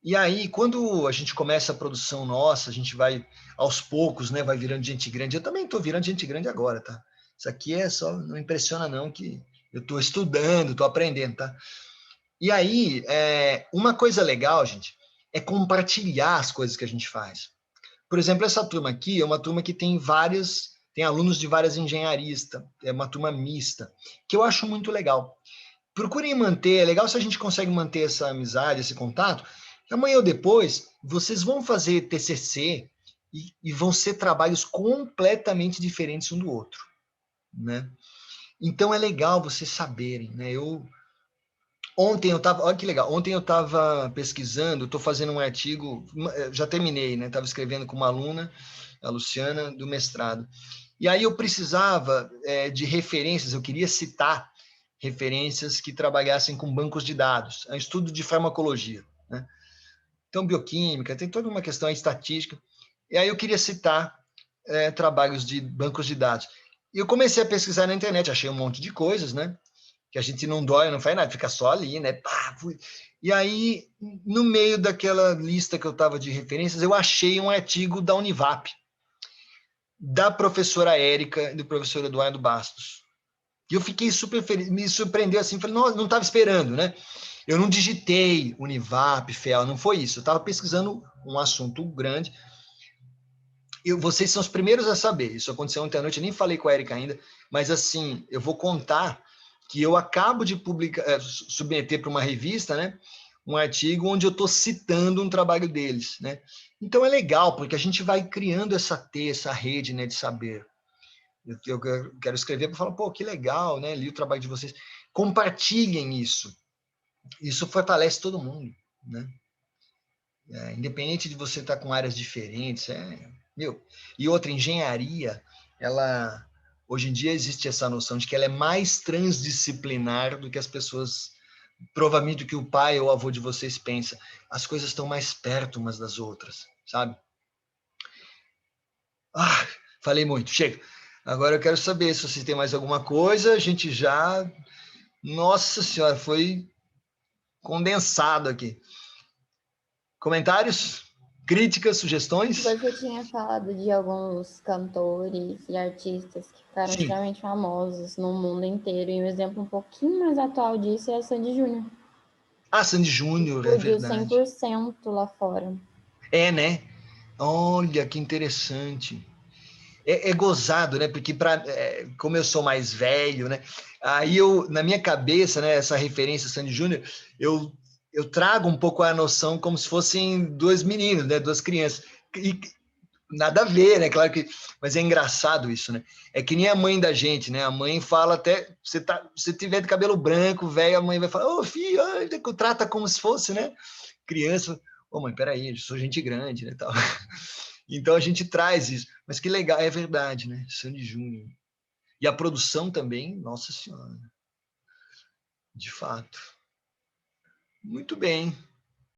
E aí, quando a gente começa a produção nossa, a gente vai, aos poucos, né, vai virando gente grande. Eu também estou virando gente grande agora, tá? Isso aqui é só, não impressiona não, que eu estou estudando, estou aprendendo, tá? E aí, uma coisa legal, gente, é compartilhar as coisas que a gente faz. Por exemplo, essa turma aqui é uma turma que tem alunos de várias engenharias, é uma turma mista, que eu acho muito legal. Procurem manter, é legal se a gente consegue manter essa amizade, esse contato. Amanhã ou depois, vocês vão fazer TCC e vão ser trabalhos completamente diferentes um do outro, né? Então é legal vocês saberem, né? Olha que legal, ontem eu estava pesquisando, estou fazendo um artigo, já terminei, né? Estava escrevendo com uma aluna, a Luciana, do mestrado. E aí eu precisava de referências, eu queria citar referências que trabalhassem com bancos de dados, é um estudo de farmacologia, né? Então, bioquímica, tem toda uma questão estatística. E aí eu queria citar trabalhos de bancos de dados. E eu comecei a pesquisar na internet, achei um monte de coisas, né? Que a gente não dói, não faz nada, fica só ali, né? Pá, e aí, no meio daquela lista que eu estava de referências, eu achei um artigo da Univap, da professora Érica e do professor Eduardo Bastos. E eu fiquei super feliz, me surpreendeu assim, falei, não estava esperando, né? Eu não digitei Univap, FEL, não foi isso. Eu estava pesquisando um assunto grande. Vocês são os primeiros a saber. Isso aconteceu ontem à noite, eu nem falei com a Érica ainda, mas assim, eu vou contar que eu acabo de submeter para uma revista, né? Um artigo onde eu estou citando um trabalho deles, né? Então é legal, porque a gente vai criando essa rede, né, de saber. Eu quero escrever para falar, pô, que legal, né? Li o trabalho de vocês. Compartilhem isso. Isso fortalece todo mundo, né? Independente de você estar com áreas diferentes, E outra, engenharia, hoje em dia existe essa noção de que ela é mais transdisciplinar do que as pessoas, provavelmente, do que o pai ou o avô de vocês pensa. As coisas estão mais perto umas das outras, sabe? Falei muito, chega. Agora eu quero saber se vocês têm mais alguma coisa. A gente já... Nossa Senhora, foi condensado aqui. Comentários? Críticas? Sugestões? Você tinha falado de alguns cantores e artistas que ficaram Sim. extremamente famosos no mundo inteiro. E um exemplo um pouquinho mais atual disso é a Sandy Júnior. Sandy Júnior, é Explodiu verdade. 100% lá fora. Né? Olha, que interessante. É gozado, né? Porque, como eu sou mais velho, né? Aí na minha cabeça, né, essa referência Sandy Júnior, eu eu trago um pouco a noção como se fossem dois meninos, né? Duas crianças. E nada a ver, né? Claro que, mas é engraçado isso, né? É que nem a mãe da gente, né? A mãe fala até, você tiver de cabelo branco, velho, a mãe vai falar, ô filho, trata como se fosse, né? Criança, ô mãe, peraí, eu sou gente grande, né? Tal. Então a gente traz isso, mas que legal, é verdade, né? Sandy Júnior. E a produção também, nossa senhora, de fato. Muito bem.